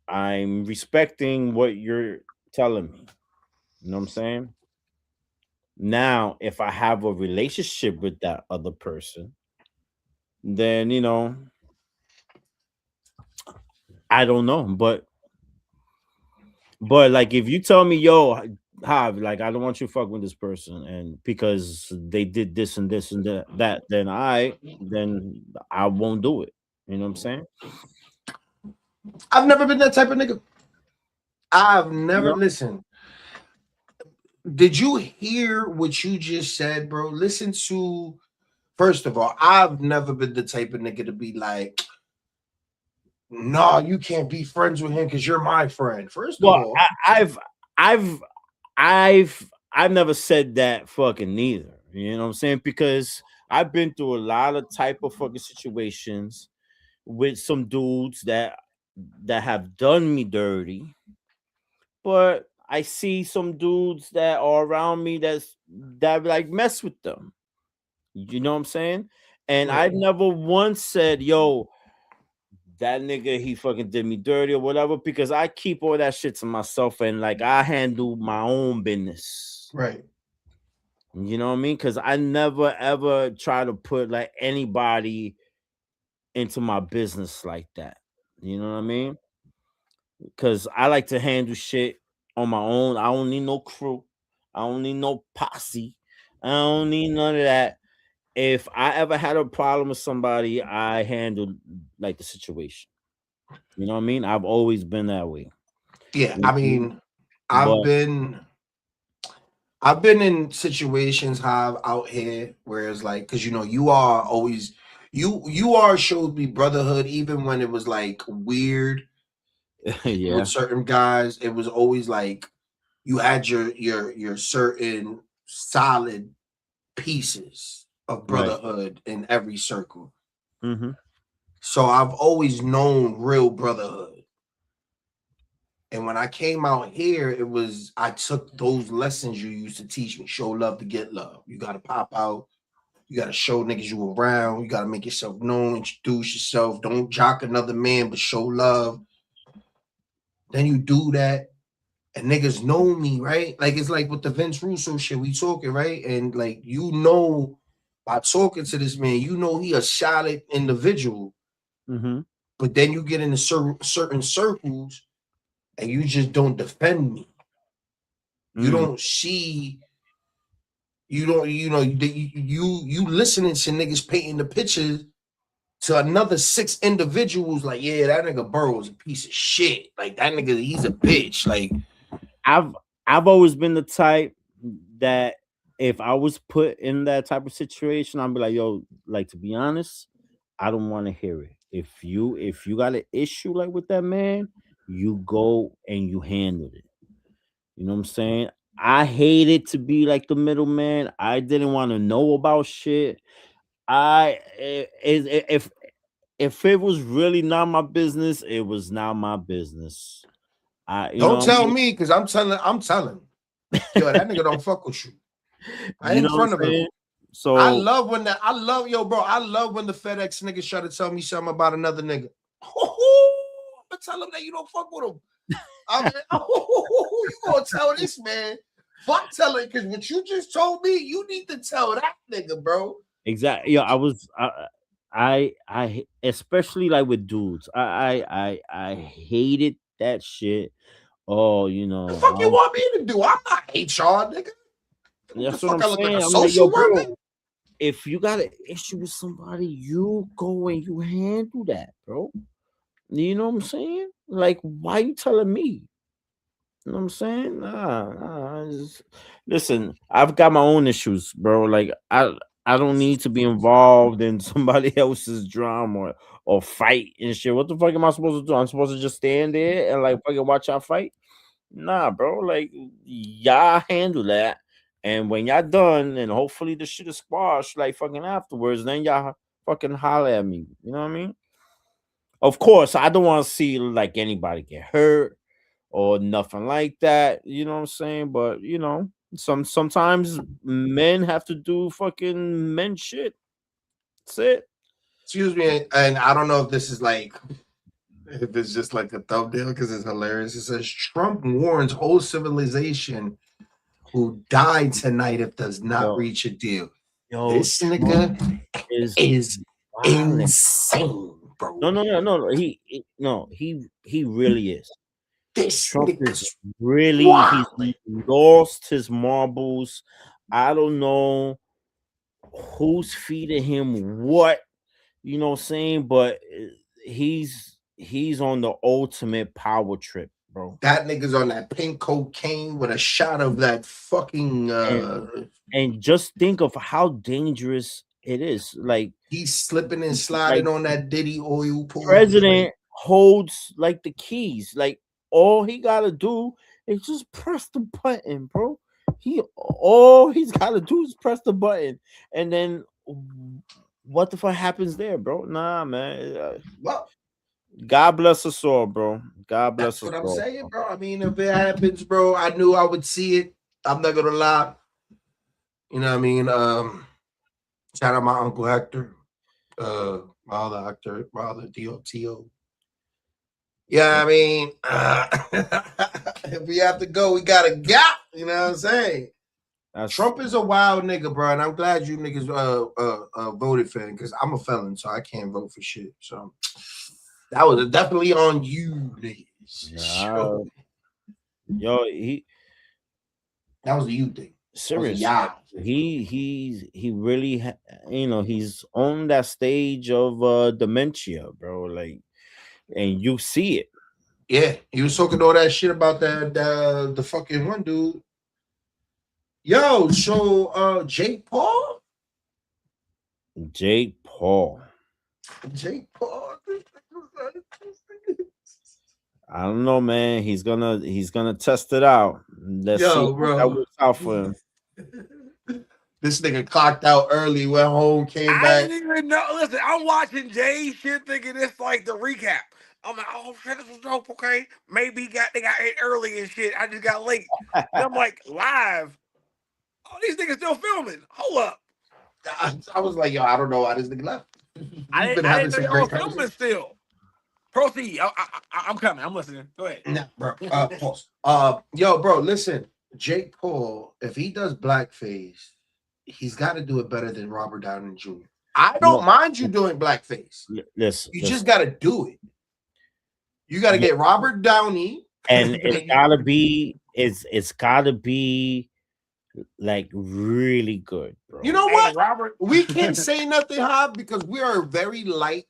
I'm respecting what you're telling me. You know what I'm saying? Now, if I have a relationship with that other person, then I don't know. But like if you tell me, yo, Hav, like I don't want you to fuck with this person, and because they did this and this and that, then I won't do it. You know what I'm saying? I've never been that type of nigga. I've never No. listened. Did you hear what you just said, bro? Listen to. First of all, I've never been the type of nigga to be like, nah, you can't be friends with him because you're my friend. First of Well, all, I've I've never said that fucking neither. You know what I'm saying? Because I've been through a lot of type of fucking situations with some dudes that have done me dirty, but I see some dudes that are around me that like mess with them. You know what I'm saying? And I right. never once said, yo, that nigga he fucking did me dirty or whatever, because I keep all that shit to myself and like I handle my own business. Right. You know what I mean? Because I never ever try to put like anybody into my business like that. You know what I mean? Because I like to handle shit on my own. I don't need no crew. I don't need no posse. I don't need none of that. If I ever had a problem with somebody, I handled like the situation. You know what I mean? I've always been that way. Yeah, I Mhm. mean, I've But been I've been in situations have out here where it's like, because you are always you are showed me brotherhood even when it was like weird with yeah, certain guys. It was always like you had your certain solid pieces of right. brotherhood in every circle. Hmm. So I've always known real brotherhood. And when I came out here, I took those lessons you used to teach me. Show love to get love. You gotta pop out. You gotta show niggas you around. You gotta make yourself known, introduce yourself. Don't jock another man, but show love. Then you do that, and niggas know me, right? Like it's like with the Vince Russo shit, we talking, right? And like by talking to this man, he a solid individual. Hmm. But then you get into certain circles, and you just don't defend me. You Mm. don't see. You don't. You listening to niggas painting the pictures to another six individuals. Like, yeah, that nigga Burrow is a piece of shit. Like that nigga, he's a bitch. Like, I've I've always been the type that if I was put in that type of situation, I'd be like, yo, like to be honest, I don't want to hear it. If you got an issue like with that man, you go and you handle it. You know what I'm saying? I hated to be like the middleman. I didn't want to know about shit. If it was really not my business, it was not my business. You know don't what I tell mean? me because I'm telling. Yo, that nigga don't fuck with you. Right You in know what I'm front of him. saying? So I love yo, bro. I love when the FedEx niggas try to tell me something about another nigga. I'm gonna tell him that you don't fuck with him. I mean, you gonna tell this man? Fuck telling, because what you just told me, you need to tell that nigga, bro. exactly, yeah, I especially like with dudes. I hated that shit. Oh, The fuck you want me to do? I'm not HR, nigga. What the that's what I'm fuck? I look like a saying. I'm like, yo, social worker? bro, if you got an issue with somebody, you go and you handle that, bro. You know what I'm saying? Like, why you telling me? You know what I'm saying? Listen, I've got my own issues, bro. Like, I don't need to be involved in somebody else's drama or fight and shit. What the fuck am I supposed to do? I'm supposed to just stand there and like fucking watch y'all fight? Nah, bro. Like, y'all handle that. And when y'all done, and hopefully the shit is squashed, like fucking afterwards, then y'all fucking holler at me. You know what I mean? Of course, I don't want to see like anybody get hurt or nothing like that. You know what I'm saying? But sometimes men have to do fucking men shit. That's it. Excuse me, and I don't know if this is like If it's just like a thumbnail, because it's hilarious. It says Trump warns whole civilization who died tonight if does not Yo, reach a deal. yo, This Trump nigga is is wildin'. insane, bro. No. He really is. This Trump nigga's is really wildin'. he's lost his marbles. I don't know who's feeding him what, you know what I'm saying, but he's on the ultimate power trip, bro. That nigga's on that pink cocaine with a shot of that fucking And just think of how dangerous it is. Like he's slipping and sliding like on that Diddy oil pool. president holds like the keys. Like all he gotta do is just press the button, bro. All he's gotta do is press the button, and then what the fuck happens there, bro? Nah, man. Well, God bless us all, bro. God bless that's us what I'm all. saying, bro. I mean, if it happens, bro, I knew I would see it. I'm not gonna lie. You know what I mean? Shout out my uncle Hector, my other Hector, my other DOTO. Yeah, I mean, if we have to go, we gotta go. You know what I'm saying? Trump is a wild nigga, bro, and I'm glad you niggas voted for him because I'm a felon, so I can't vote for shit. So that was definitely on you, niggas. Nah, yo, that was a you thing. Serious. Yeah, He really, he's on that stage of dementia, bro. Like, and you see it. Yeah, he was talking all that shit about the fucking one dude. Yo, so Jake Paul. Jake Paul. I don't know, man. He's gonna test it out. Let's see bro. that works out for him. This nigga clocked out early, went home, came back. I didn't even know. Listen, I'm watching Jay shit, thinking it's like the recap. I'm like, oh shit, this was dope. Okay, maybe they got it early and shit. I just got late. And I'm like, live. Oh, these niggas still filming. Hold up. I was like, yo, I don't know why this nigga left. I didn't know y'all filming still. Proceed. I'm coming. I'm listening. Go ahead. Nah, bro. Pause. Yo, bro, listen. Jake Paul, if he does blackface, he's got to do it better than Robert Downey Jr. I don't mind you doing blackface. Listen, just got to do it. You got to get Robert Downey, and it's gotta be like really good, bro. You know what, Robert? We can't say nothing, Hob, because we are very light,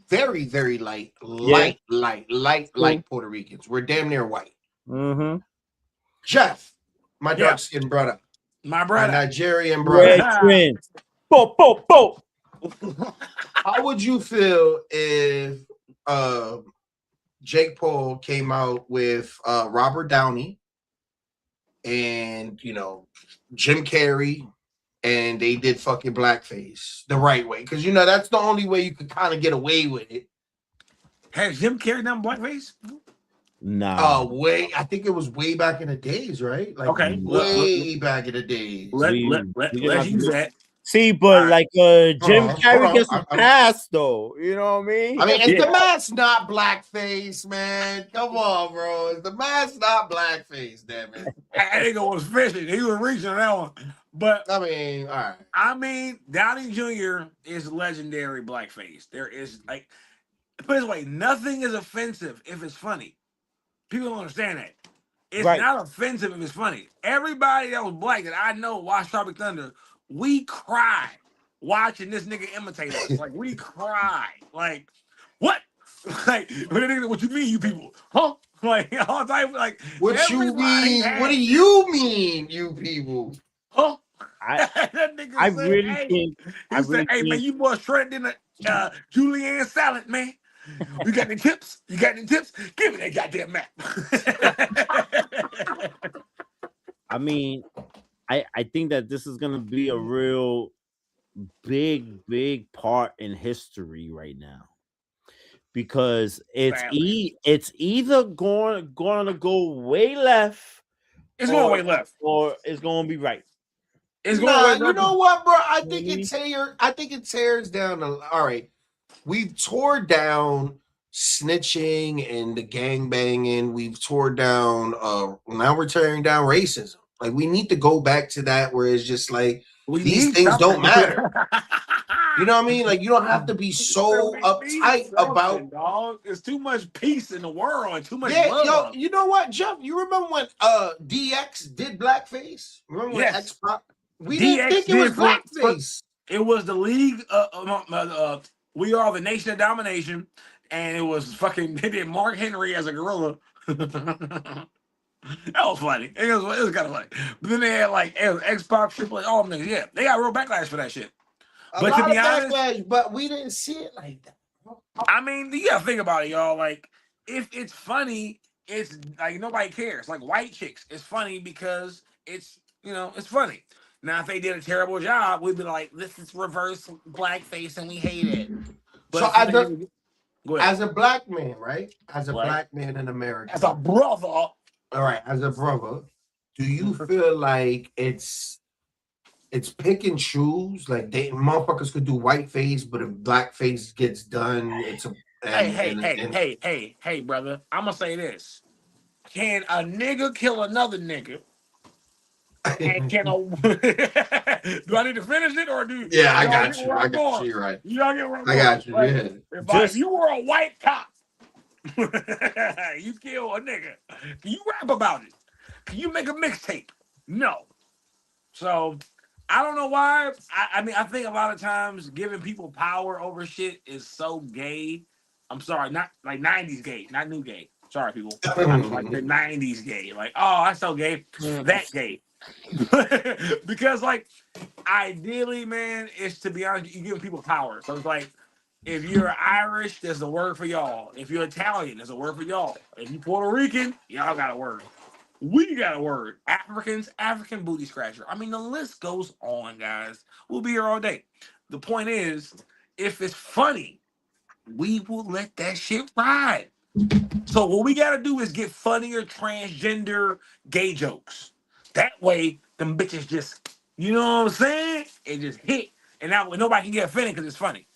very, very light Puerto Ricans. We're damn near white. Mm-hmm. Jeff, my dark skinned brother, my brother, my Nigerian brother. Bo. How would you feel if Jake Paul came out with Robert Downey and Jim Carrey, and they did fucking blackface the right way? Because that's the only way you could kind of get away with it. Has Jim Carrey done blackface? Nah. I think it was way back in the days, right? Like way back in the days. Let's use that. See, but Jim Carrey gets a pass, though. You know what I mean? I mean, is the mask not blackface, man? Come on, bro. Is the mask not blackface, damn it? I think it was fishing. He was reaching on that one. But I mean, all right. I mean, Downey Jr. is legendary blackface. There is put it this way, nothing is offensive if it's funny. People don't understand that. It's not offensive if it's funny. Everybody that was black that I know watched Tropic Thunder, we cried watching this nigga imitate us. Like, we cried. Like, what? Like, what you mean, you people? Huh? Like, all the time, like, what you mean? What do you mean, you people? Huh? That nigga said, hey, man, you boys shredded in a julienne salad, man. You got any tips? Give me that goddamn map. I mean, I think that this is gonna be a real big part in history right now, because it's either going to go way left. It's going way left, or it's going to be right. It's going. You know what, bro? I think it tears down. All right, we've tore down snitching and the gang banging. We've tore down. Now we're tearing down racism. Like we need to go back to that where it's just like We these need things don't something. matter. You know what I mean? Like you don't have to be so We need uptight about. something, dog. There's too much peace in the world and too much Yeah, yo, love. you know what, Jeff? You remember when DX did blackface? Remember when Yes. X-Pac? We DX didn't think it was did for- blackface. It was the league. We are the nation of domination, and it was fucking. They did Mark Henry as a gorilla. That was funny. It was kind of funny. But then they had like X-Pac, Triple H, all them niggas. Yeah, they got real backlash for that shit. A But lot to be of honest, backlash, but we didn't see it like that. I mean, you gotta think about it, y'all. Like, if it's funny, it's like nobody cares. Like white chicks, it's funny because it's it's funny. Now, if they did a terrible job, we'd be like, "This is reverse blackface, and we hate it." But So go ahead. as a black man, right? As a Right. black man in America, As a brother, all right, as a brother, do you feel like it's pick and choose? Like they motherfuckers could do whiteface, but if blackface gets done, it's a hey, brother. I'm gonna say this: can a nigga kill another nigga? And can a do I need to finish it or do? Yeah, I y'all got get you. where I I'm got going? you. You're right. You all get where I'm I going? got you. Like, Yeah. if you were a white cop, you kill a nigga. Can you rap about it? Can you make a mixtape? No. So I don't know why. I mean, I think a lot of times giving people power over shit is so gay. I'm sorry, not like 90s gay, not new gay. Sorry, people. I'm like the 90s gay. Like, oh, that's so gay. That gay. Because like ideally, man, is to be honest, you giving people power. So it's like if you're Irish, there's a word for y'all. If you're Italian, there's a word for y'all. If you Puerto Rican, y'all got a word. We got a word. Africans, African booty scratcher. I mean, the list goes on, guys. We'll be here all day. The point is, if it's funny, we will let that shit ride. So what we gotta do is get funnier transgender gay jokes. That way, them bitches just, you know what I'm saying? It just hit, and now nobody can get offended because it's funny.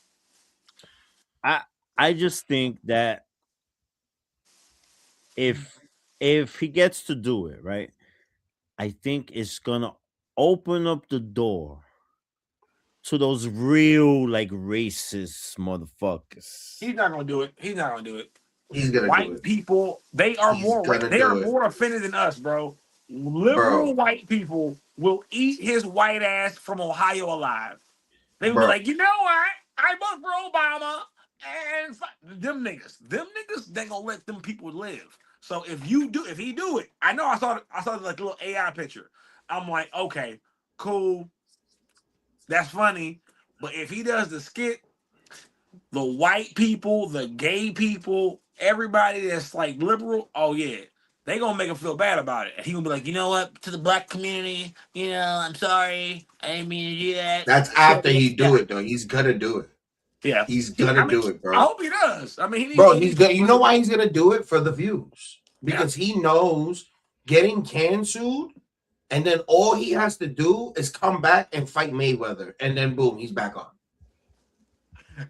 I just think that if he gets to do it, right, I think it's gonna open up the door to those real like racist motherfuckers. He's not gonna do it. He's not gonna do it. He's gonna do White it. people, they are He's more gonna they do are it. more offended than us, bro. Liberal white people will eat his white ass from Ohio alive. They will be like, you know what? I vote for Obama, and them niggas, they gonna let them people live. So if he do it, I know I saw like the little AI picture. I'm like, okay, cool, that's funny. But if he does the skit, the white people, the gay people, everybody that's like liberal, oh yeah, they gonna make him feel bad about it. And he gonna be like, you know what, to the black community, I'm sorry, I didn't mean to do that. That's after he do it though. He's gonna do it. Yeah, He's gonna do it, bro. I hope he does. I mean, He's gonna. You know why he's gonna do it? For the views, because he knows getting canceled, and then all he has to do is come back and fight Mayweather, and then boom, he's back on.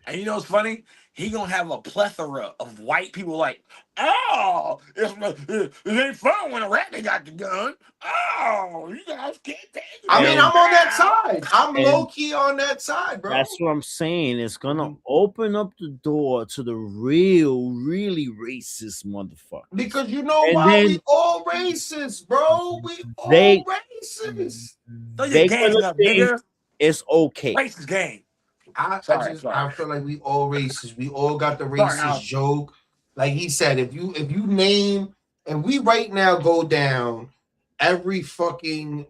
And you know what's funny? He gonna have a plethora of white people like, oh, it ain't fun when a ratty got the gun. Oh, you guys can't take it. I mean, I'm on that side. I'm low key on that side, bro. That's what I'm saying. It's gonna open up the door to the really racist motherfuckers. Because you know why? We all racist, bro. We all racist. They gang up, nigga. It's okay. Racist gang. I feel like we all racist. We all got the racist joke. Like he said, if you name, and we right now go down every fucking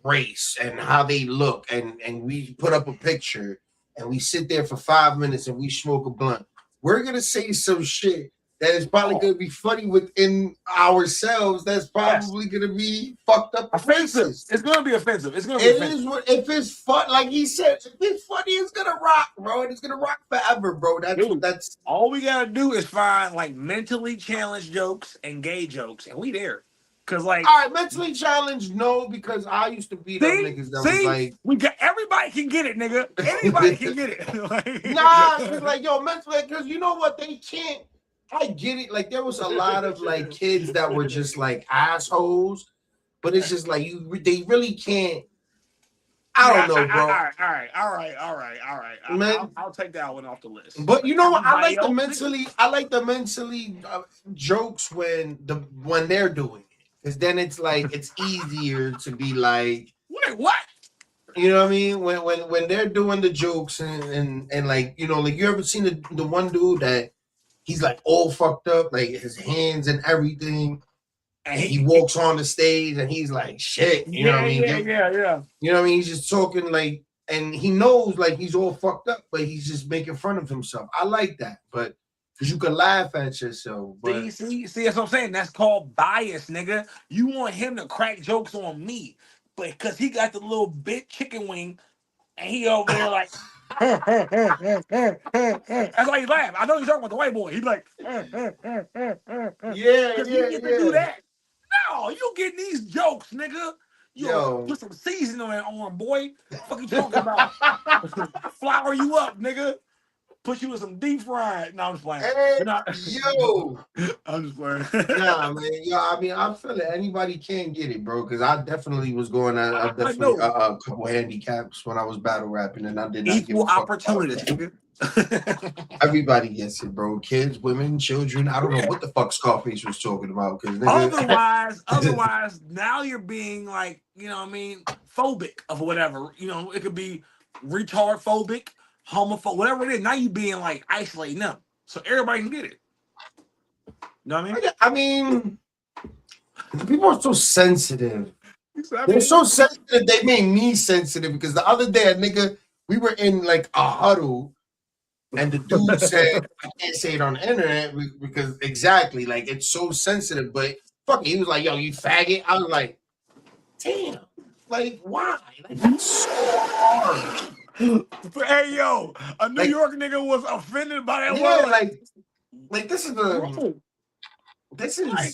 race and how they look, and we put up a picture and we sit there for 5 minutes and we smoke a blunt, we're gonna say some shit that is probably gonna be funny within ourselves. That's probably gonna be fucked up. Offensive. It's gonna be offensive. It's gonna be offensive. If it's fun, like he said, if it's funny, it's gonna rock, bro. And it's gonna rock forever, bro. That's all we gotta do is find like mentally challenged jokes and gay jokes, and we there. Cause like, all right, mentally challenged, no, because I used to beat up niggas that was like, everybody can get it, nigga. Anybody can get it. Nah, it's like, yo, mentally, because you know what, they can't I get it. Like there was a lot of like kids that were just like assholes, but it's just like they really can't. I don't know, bro. All right. Man, I'll take that one off the list. but you know what? I Everybody like the else, mentally jokes when they're doing it, because then it's like it's easier to be like, wait, what? you know what I mean? When they're doing the jokes and like, you know, like you ever seen the one dude that he's like all fucked up, like his hands and everything, and he walks on the stage and he's like shit, you know what I mean? Yeah. You know what I mean? He's just talking like, and he knows like he's all fucked up, but he's just making fun of himself. I like that, but because you can laugh at yourself. But See, that's what I'm saying. That's called bias, nigga. You want him to crack jokes on me, but because he got the little bit chicken wing, and he over there like, that's why he laugh. I know you're talking about the white boy. He's like, yeah, because he get to do that. No, you getting these jokes, nigga. Yo. Put some seasoning on, boy. Fuck you talking about? Flour you up, nigga. Put you in some deep fried. No, I'm just playing. Hey, Not, yo. I'm just playing. Nah, man. Yeah, I mean, I feel it. Anybody can get it, bro. Because I definitely was going at I definitely know. a couple handicaps when I was battle rapping, and I did not give a Equal fuck opportunity, about that. nigga. Everybody gets it, bro. Kids, women, children. I don't know what the fuck Scarface was talking about. Because Otherwise, now you're being like, you know what I mean, phobic of whatever. You know, it could be retard phobic, homophobic, whatever it is. Now you being like isolating them. So everybody can get it. You know what I mean? I mean, people are so sensitive. They're so sensitive. They made me sensitive because the other day, a nigga, we were in like a huddle, and the dude said, "I can't say it on the internet because exactly like it's so sensitive." But fuck it, he was like, "Yo, you faggot." I was like, "Damn, like why? Like that's so hard." Hey yo, a New Like, York nigga was offended by that yeah, word. like this is Bro, this is I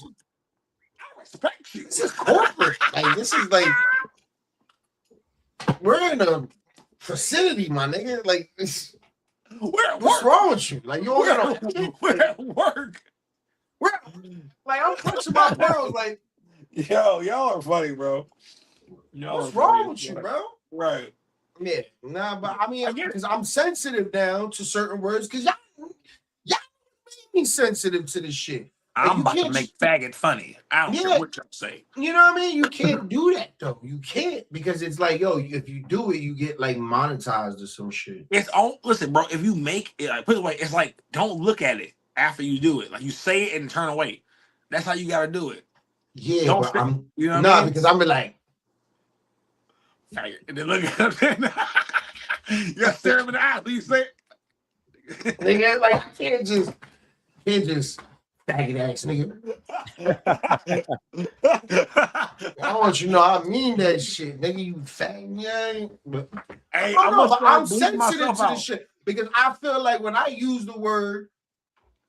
respect you. this is corporate. Like this is like we're in a facility, my nigga. Like it's. We're at What's work. wrong with you? Like you all got We're at work. like I'm clutching my pearls. Like Yo, y'all are funny, bro. what's wrong with you, bro? Right. Yeah, nah, but I mean, I get it. because I'm sensitive now to certain words. Because y'all made me sensitive to this shit. Like, I'm about to make faggot funny. I don't care what y'all say. You know what I mean? You can't do that though. You can't because it's like, yo, if you do it, you get like monetized or some shit. It's all listen, bro. If you make it, like, put it away, it's like don't look at it after you do it. Like you say it and turn away. That's how you gotta do it. Yeah, Don't but stay, I'm you know what nah I mean? because I'm like, and then look at him. You gotta stare him in the eye. You say it. nigga, like I can't just faggot ass nigga. I want you to know I mean that shit, nigga. You faggot, yeah. But Hey, I'm sensitive to this shit because I feel like when I use the word,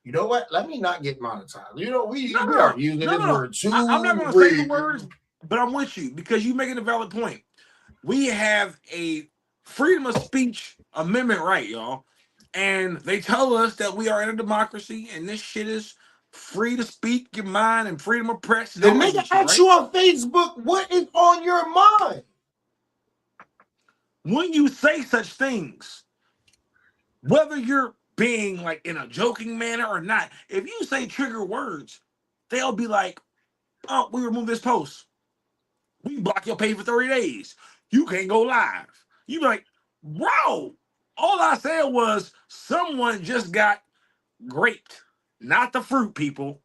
you know what? Let me not get monetized. You know, we are using this word too. I'm not gonna say the words, but I'm with you because you're making a valid point. We have a freedom of speech amendment right, y'all. And they tell us that we are in a democracy and this shit is free to speak your mind and freedom of press. The nigga asked you on Facebook, what is on your mind? When you say such things, whether you're being like in a joking manner or not, if you say trigger words, they'll be like, oh, we remove this post. We block your page for 30 days. You can't go live. You be like, bro, all I said was someone just got graped, not the fruit, people.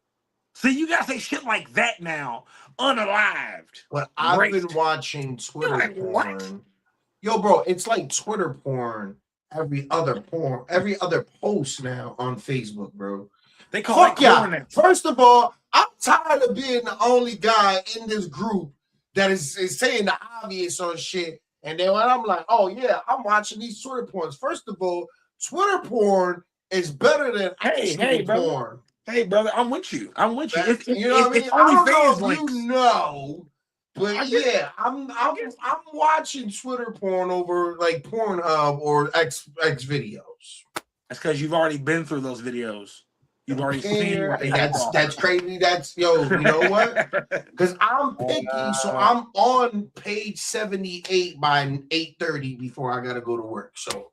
See, you gotta say shit like that now, unalived. But I've been watching Twitter porn. What? Yo, bro, it's like Twitter porn. Every other post now on Facebook, bro. They call it porn now. First of all, I'm tired of being the only guy in this group that is saying the obvious on shit. And then when I'm like, oh yeah, I'm watching these Twitter porns. First of all, Twitter porn is better than actual porn. Hey, brother, I'm with you. I'm with you. You know what I mean? I don't know if you know, but yeah, I'm watching Twitter porn over like Pornhub or X videos. That's because you've already been through those videos. You've already seen care. what they And have that's crazy. That's yo, you know what? Because I'm picky, so I'm on page 78 by 8:30 before I gotta go to work. So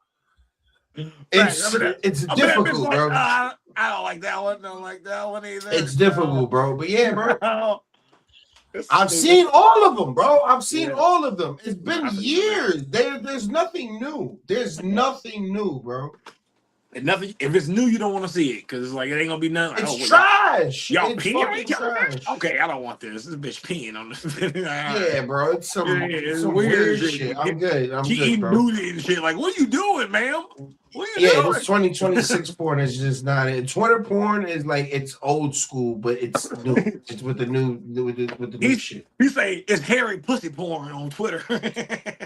it's difficult, bro. I don't like that one. Don't like that one either. It's difficult, bro. But yeah, bro. It's I've stupid. seen all of them, bro. I've seen Yeah. all of them. It's been I think years. There's nothing new. There's nothing new, bro. And nothing. If it's new, you don't want to see it because it's like it ain't gonna be nothing. It's Like, trash. Y'all It's peeing? fucking trash. Okay, I don't want this. This bitch peeing on this. Yeah, bro. It's some, it's some weird shit. I'm good. I'm she good, eating bro. booty and shit. Like, what are you doing, ma'am? What are you Yeah, doing? this 2026 porn is just not it. Twitter porn is like it's old school, but it's new. It's with the new shit. He say it's hairy pussy porn on Twitter.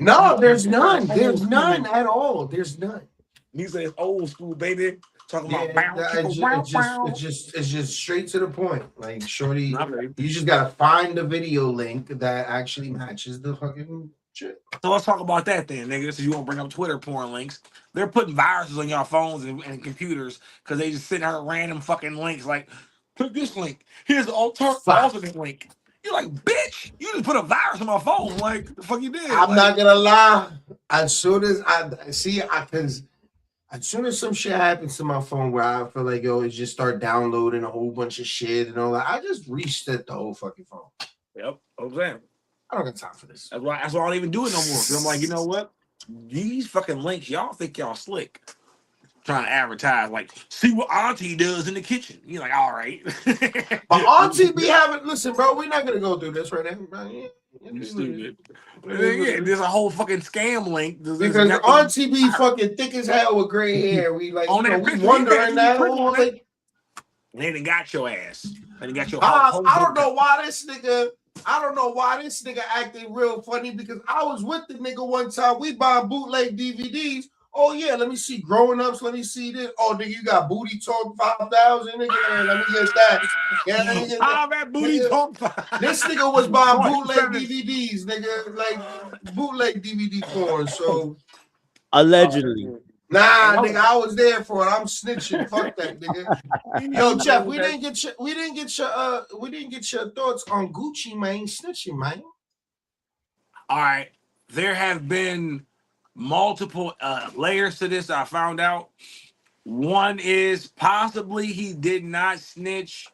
No, there's none. There's none at all. There's none. He says old school, baby. Talking Yeah, about it's just straight to the point. Like, shorty, you just gotta find the video link that actually matches the fucking shit. So let's talk about that then, nigga. This is you won't bring up Twitter porn links. They're putting viruses on your phones and computers because they just send out random fucking links like, click this link. Here's the alternate link. You're like, bitch, you just put a virus on my phone. Like, the fuck you did? I'm not gonna lie. As soon as as soon as some shit happens to my phone where I feel like it just start downloading a whole bunch of shit and all that, I just reset the whole fucking phone. Yep, I'm saying. I don't got time for this. That's why I don't even do it no more. So I'm like, you know what? These fucking links, y'all think y'all slick. Trying to advertise, like, see what Auntie does in the kitchen. You're like, all right. But Auntie be having, listen, bro, we're not gonna go through this right now. Bro. You stupid. Yeah, there's a whole fucking scam link. Because Auntie be fucking thick as hell with gray hair. We like, on that we picture, wondering now. Like, they done got your ass. They done got your I don't know why this nigga acted real funny because I was with the nigga one time. We buy bootleg DVDs. Oh yeah, let me see Growing Ups. Let me see this. Oh nigga, you got Booty Talk 5,000. Nigga, yeah, let me get that. Yeah, let me get that. That Booty Talk. This nigga was buying bootleg DVDs, nigga, like bootleg DVD porn. So allegedly. Nah, nigga, I was there for it. I'm snitching. Fuck that, nigga. Yo, Jeff, we didn't get your thoughts on Gucci Mane snitching, man. All right, there have been multiple layers to this. I found out. One is possibly he did not snitch,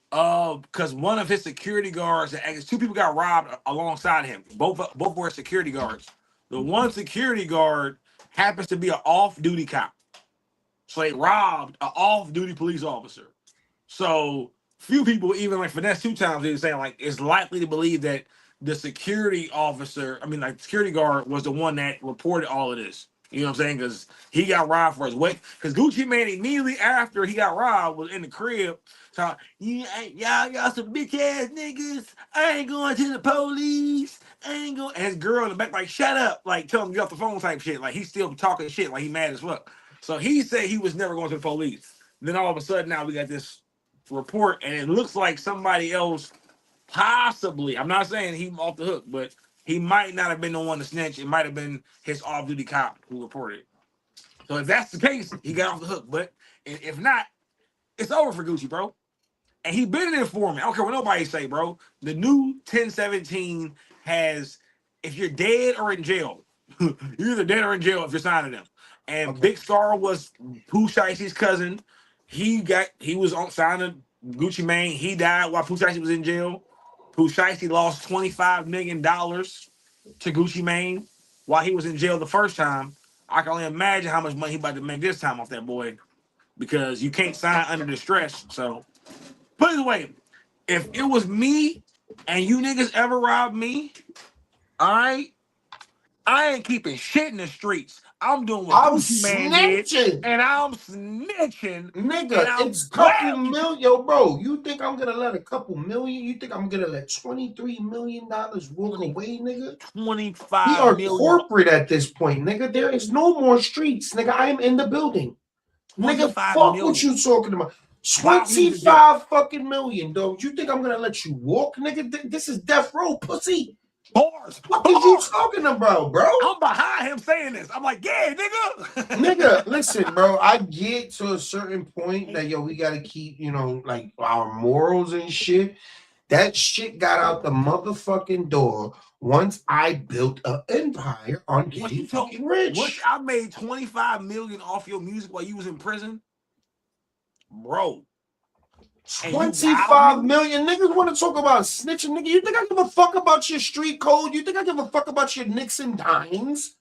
because one of his security guards, two people got robbed alongside him. Both were security guards. The one security guard happens to be an off-duty cop. So they robbed an off-duty police officer. So few people even like finesse 2 times. They were saying like it's likely to believe that the security security guard was the one that reported all of this. You know what I'm saying? Because he got robbed for his weight. Because Gucci Mane immediately after he got robbed was in the crib. So y'all some bitch ass niggas. I ain't going to the police. I ain't going. And his girl in the back like, shut up, like tell him to get off the phone type shit. Like he's still talking shit, like he mad as fuck. So he said he was never going to the police. Then all of a sudden now we got this report, and it looks like somebody else. Possibly, I'm not saying he off the hook, but he might not have been the one to snitch. It might have been his off-duty cop who reported. So if that's the case, he got off the hook. But if not, it's over for Gucci, bro. And he been an informant. I don't care what nobody say, bro. The new 1017 has, if you're dead or in jail, you're either dead or in jail if you're signing them. And okay. Big Star was Pooh Shicey's cousin. He was on signing Gucci Mane. He died while Pooh Shicey was in jail. Pooh Shicey lost $25 million to Gucci Mane while he was in jail the first time. I can only imagine how much money he about to make this time off that boy, because you can't sign under distress. So put it away. If it was me and you niggas ever robbed me, all right, I ain't keeping shit in the streets. I'm doing what Gucci Mane did, and I'm snitching. Nigga, it's a couple million. Yo, bro, you think I'm going to let a couple million? You think I'm going to let $23 million walk away, nigga? 25 We are million. corporate at this point, nigga. There is no more streets, nigga. I am in the building. Nigga, fuck million. What you talking about. 25 fucking million, dog. You think I'm going to let you walk, nigga? This is death row, pussy. Bars. What is you talking about, bro? I'm behind him saying this. I'm like, yeah, nigga. Nigga, listen, bro. I get to a certain point that we gotta keep, like our morals and shit. That shit got out the motherfucking door once I built an empire on getting fucking rich. Once I made $25 million off your music while you was in prison, bro. 25 million niggas want to talk about snitching, nigga. You think I give a fuck about your street code? You think I give a fuck about your nicks and dimes?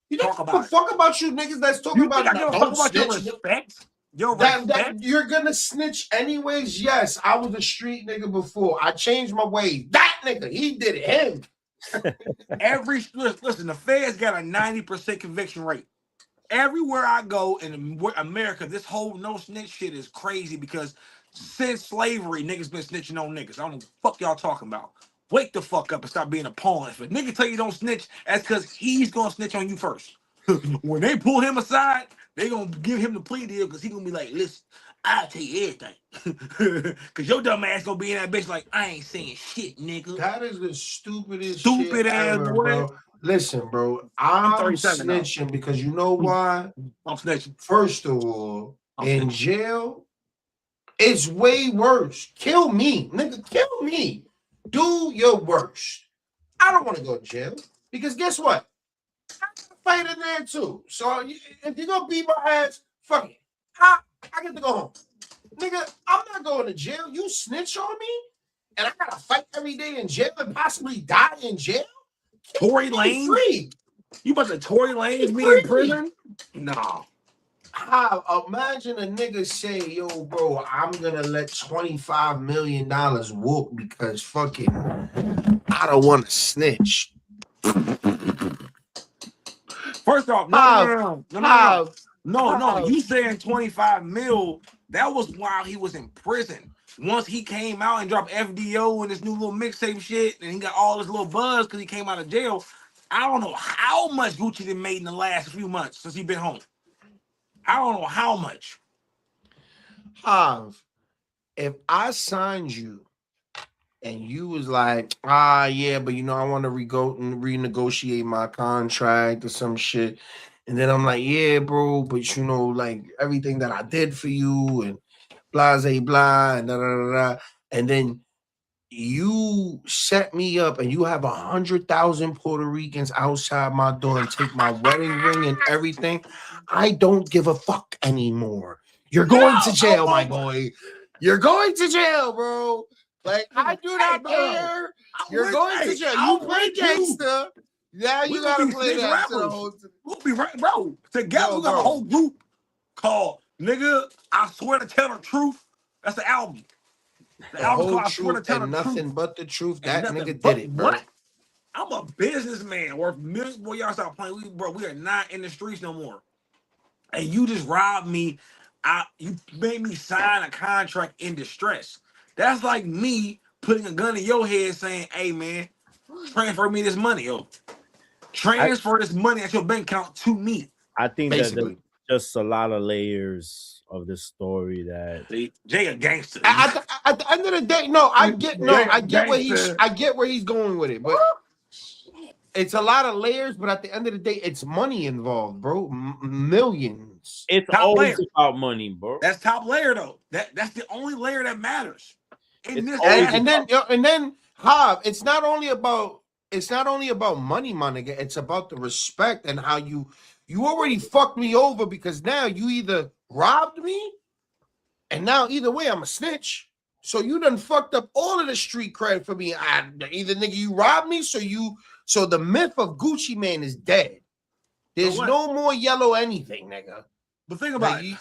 You think I give a fuck about you niggas that's talking about I give a fuck about your respect? That you're gonna snitch anyways? Yes, I was a street nigga before. I changed my ways. That nigga, he did it. Him. Listen, the feds got a 90% conviction rate. Everywhere I go in America, this whole no snitch shit is crazy because since slavery, niggas been snitching on niggas. I don't know what the fuck y'all talking about. Wake the fuck up and stop being a pawn. If a nigga tell you don't snitch, that's because he's gonna snitch on you first. When they pull him aside, they gonna give him the plea deal because he gonna be like, listen, I'll tell you everything. Cause your dumb ass gonna be in that bitch like, I ain't saying shit, nigga. That is the stupidest shit ever, bro. Listen, bro, I'm snitching because you know why? I'm snitching. First of all, in jail, it's way worse. Kill me, nigga, kill me. Do your worst. I don't want to go to jail because guess what? I got to fight in there too. So if you're gonna beat my ass, fuck it. I get to go home. Nigga, I'm not going to jail. You snitch on me, and I gotta fight every day in jail and possibly die in jail. Tory Lanez? Free. You about to Tory Lanez me in prison? No. Imagine a nigga say, yo, bro, I'm gonna let $25 million whoop because fucking I don't want to snitch. First off, no. You saying 25 mil, that was while he was in prison. Once he came out and dropped FDO and this new little mixtape shit, and he got all this little buzz because he came out of jail, I don't know how much Gucci done made in the last few months since he been home. I don't know how much. If I signed you and you was like, yeah, but I want to renegotiate my contract or some shit. And then I'm like, yeah, bro, but like everything that I did for you and blah, blah, and da, da, da, da. And then you set me up and you have 100,000 Puerto Ricans outside my door and take my wedding ring and everything. I don't give a fuck anymore. You're going to jail, my boy. You're going to jail, bro. Like, I do not care. You're going to jail. You play gangster. Now you gotta play that to the whole time. We'll be right, bro. Together we got a whole group called Nigga, I Swear to Tell the Truth. That's the album. The whole truth and nothing but the truth. That nigga did it, bro. What? I'm a businessman worth millions. Boy, y'all stop playing. We are not in the streets no more. And you just robbed me. You made me sign a contract in distress. That's like me putting a gun in your head saying, hey, man, transfer me this money, yo. Transfer this money at your bank account to me. I think basically. That there's just a lot of layers of this story that Jay a gangster. At the end of the day, I get where he's going with it, but it's a lot of layers. But at the end of the day, it's money involved, bro. Millions. It's always about money, bro. That's top layer though. That's the only layer that matters. And then Hav, it's not only about money, my nigga. It's about the respect and how you already fucked me over because now you either robbed me and now either way I'm a snitch. So you done fucked up all of the street cred for me. Either nigga you robbed me, so the myth of Gucci Mane is dead. There's no more yellow anything, nigga. But think about it.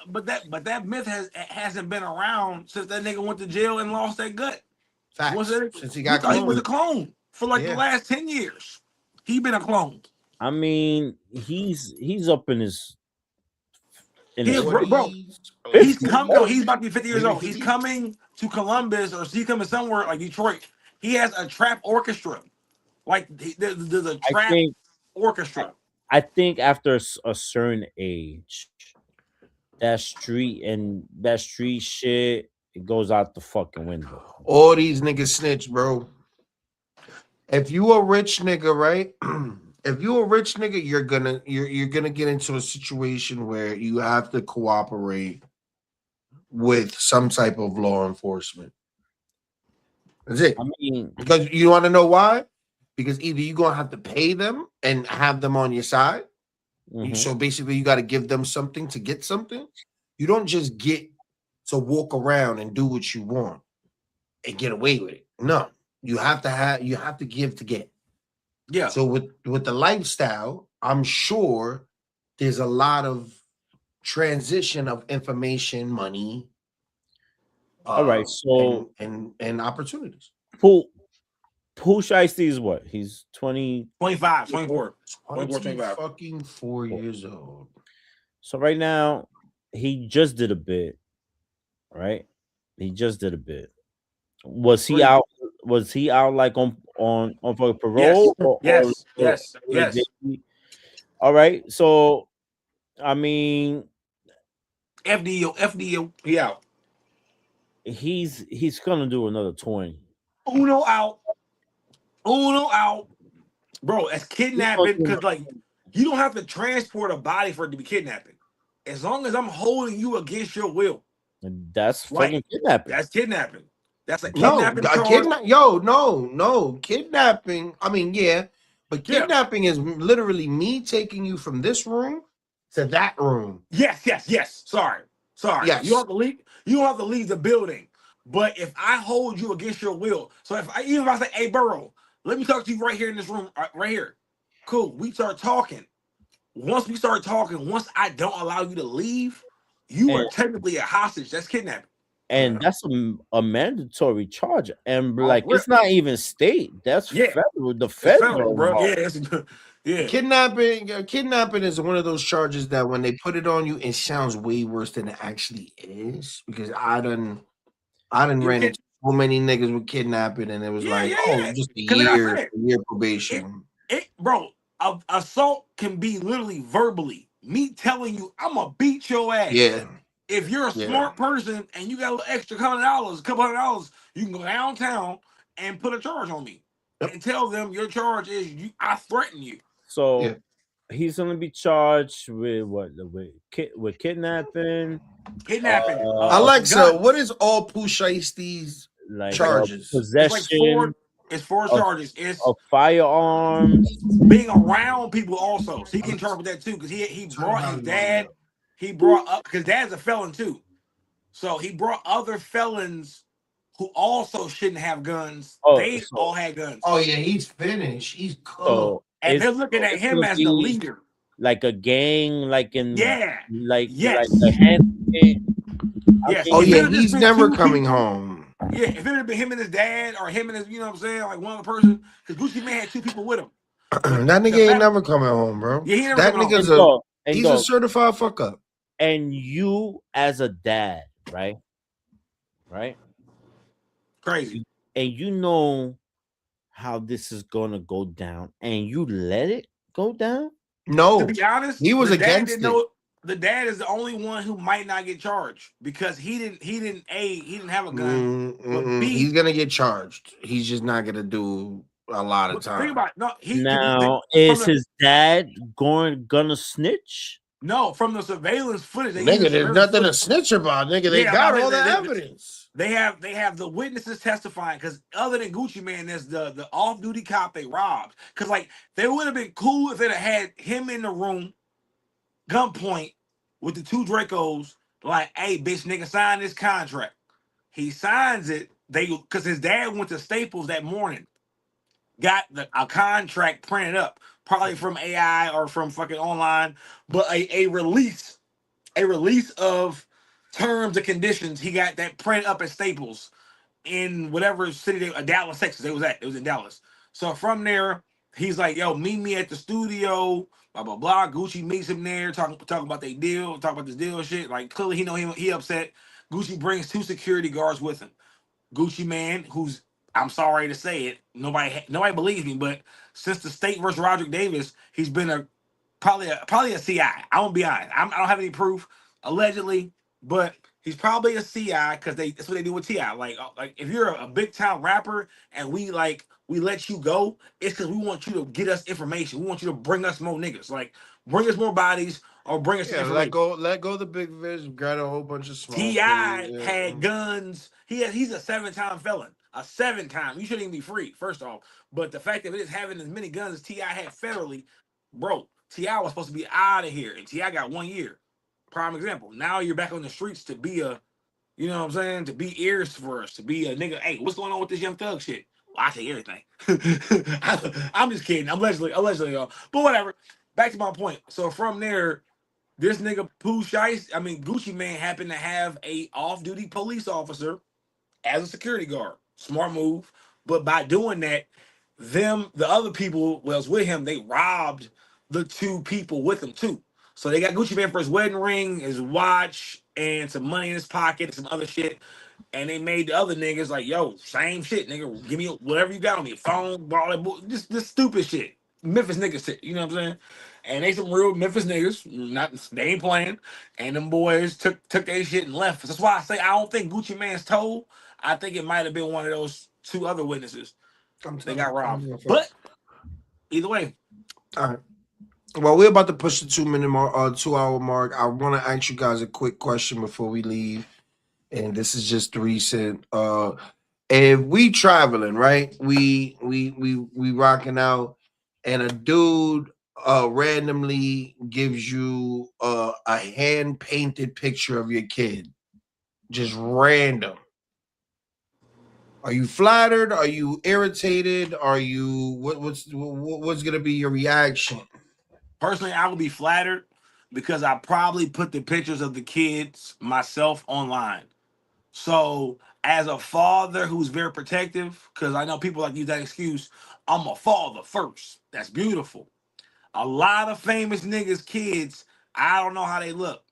But that myth hasn't been around since that nigga went to jail and lost that gut. Facts. Since he got cloned. He was a clone for like the last 10 years. He been a clone. I mean, he's up in his. He's about to be 50 years old. He's coming to Columbus or he's coming somewhere like Detroit. He has a trap orchestra. Like there's a trap orchestra. I think after a certain age, that street shit, it goes out the fucking window. All these niggas snitch, bro. if you a rich nigga, right? If you a rich nigga, you're gonna get into a situation where you have to cooperate with some type of law enforcement. That's it. I mean, Because you want to know why? Because either you're gonna have to pay them and have them on your side. mhm. So basically, you got to give them something to get something. You don't just get to walk around and do what you want and get away with it. No, you have to give to get. Yeah. So with the lifestyle, I'm sure there's a lot of transition of information, money, All right. So and opportunities. Pooh Shiesty is what? He's 20. 25, 24. 24, 20 25. fucking 4 years old. So right now, he just did a bit, right? He just did a bit. Was he Great. out? Was he out like on for parole? Yes. Or Yes. like all right. So I mean, FDO. He out. he's gonna do another 20. Uno out. Bro, that's kidnapping because like you don't have to transport a body for it to be kidnapping. As long as I'm holding you against your will. That's Right. fucking kidnapping. That's kidnapping. That's a No, kidnapping charge. no. Kidnapping. I mean, yeah, but Yeah. kidnapping is literally me taking you from this room to that room. Yes. Sorry. Yes. You don't have to leave. You don't have to leave the building. But if I hold you against your will, so even if I say, "Hey, Burrow, let me talk to you right here in this room, right here." Cool. We start talking. Once we start talking, once I don't allow you to leave, you are technically a hostage. That's kidnapping. And that's a mandatory charge. And like rip. it's not even state. That's federal. The federal, bro. involved. Yeah. Kidnapping is one of those charges that when they put it on you, it sounds way worse than it actually is. Because I done ran into so many niggas with kidnapping, and it was just a year probation. Bro, assault can be literally verbally. Me telling you, I'm gonna beat your ass. Yeah. If you're a smart person and you got a little extra $100, a couple $100, you can go downtown and put a charge on me and tell them your charge is I threaten you. So he's gonna be charged with what? With kidnapping. Alexa, guns. what is all Pooh Shiesty's charges? Possession. It's four charges. It's of firearms, being around people also. So he can charge with that too because he brought his dad. He brought up because dad's a felon too. So he brought other felons who also shouldn't have guns. They all had guns. Oh yeah, he's finished. He's cool. And they're looking at him as the leader. Like a gang, like in like yes. a hand. Yes. Oh yeah, he's never coming home. Yeah, if it had been him and his dad or him and his, you know what I'm saying, like one other person, because Gucci Mane had two people with him. That nigga ain't never coming home, bro. Yeah, he never that coming nigga's home. He's a certified fuck up. And you as a dad, right? Crazy. And you know how this is gonna go down, and you let it go down? No. To be honest, he was against it. The dad is the only one who might not get charged because he didn't have a gun. But B, he's gonna get charged. He's just not gonna do a lot of time. Think about it. No, is his dad gonna snitch? No, from the surveillance footage. Nigga, there's nothing to snitch about. Nigga, they got all the evidence. They have the witnesses testifying because other than Gucci Mane, there's the off-duty cop they robbed. Because like they would have been cool if they had him in the room, gunpoint with the two Dracos. Like, hey, bitch, nigga, sign this contract. He signs it. Because his dad went to Staples that morning, got a contract printed up, probably from AI or from fucking online, but a release of terms and conditions. He got that printed up at Staples in whatever city Dallas, Texas. It was in Dallas. So from there, he's like, yo, meet me at the studio, blah, blah, blah. Gucci meets him there, talking about their deal, talk about this deal shit. Like, clearly he know him, he upset. Gucci brings 2 security guards with him. Gucci Mane, who's, I'm sorry to say it, nobody believes me, but since the state versus Roderick Davis, he's been probably a CI. I won't be honest. I don't have any proof, allegedly, but He's probably a CI because that's what they do with Ti. Like if you're a big time rapper and we let you go, it's because we want you to get us information. We want you to bring us more niggas. Like bring us more bodies or bring us Yeah, information. let go the big fish, got a whole bunch of smoke. Ti Yeah. had guns. He's a 7-time felon. A 7-time. You shouldn't even be free, first off. But the fact that it is having as many guns as Ti had federally, bro, Ti was supposed to be out of here. And Ti got 1 year. Prime example. Now you're back on the streets to be a, you know what I'm saying? To be ears for us, to be a nigga. Hey, what's going on with this Young Thug shit? Well, I say everything. I'm just kidding. I'm allegedly, y'all. But whatever. Back to my point. So from there, this nigga Pooh Shiesty, I mean Gucci Man happened to have a off-duty police officer as a security guard. Smart move. But by doing that, the other people was with him, they robbed the two people with him too. So they got Gucci Man for his wedding ring, his watch, and some money in his pocket, and some other shit. And they made the other niggas like, yo, same shit, nigga. Give me whatever you got on me, phone, all that, just this stupid shit. Memphis niggas shit, you know what I'm saying? And they some real Memphis niggas, not they ain't playing. And them boys took their shit and left. That's why I say I don't think Gucci Man's told. I think it might have been one of those two other witnesses. They got robbed. But either way. All right. Well, we're about to push the 2-minute mark, 2-hour mark. I want to ask you guys a quick question before we leave. And this is just recent. If we traveling, right? We rocking out, and a dude randomly gives you a hand painted picture of your kid, just random. Are you flattered? Are you irritated? Are you what's gonna be your reaction? Personally, I would be flattered because I probably put the pictures of the kids myself online. So, as a father who's very protective, because I know people like use that excuse, I'm a father first. That's beautiful. A lot of famous niggas' kids, I don't know how they look.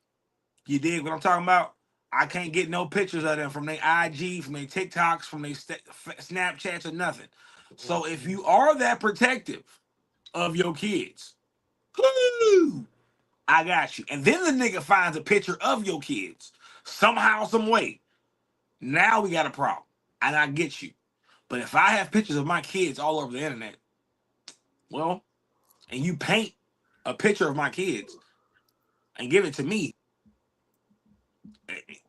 You dig what I'm talking about? I can't get no pictures of them from their IG, from their TikToks, from their Snapchats, or nothing. So, if you are that protective of your kids, whoo, I got you. And then the nigga finds a picture of your kids somehow, some way. Now we got a problem. And I get you. But if I have pictures of my kids all over the internet, well, and you paint a picture of my kids and give it to me,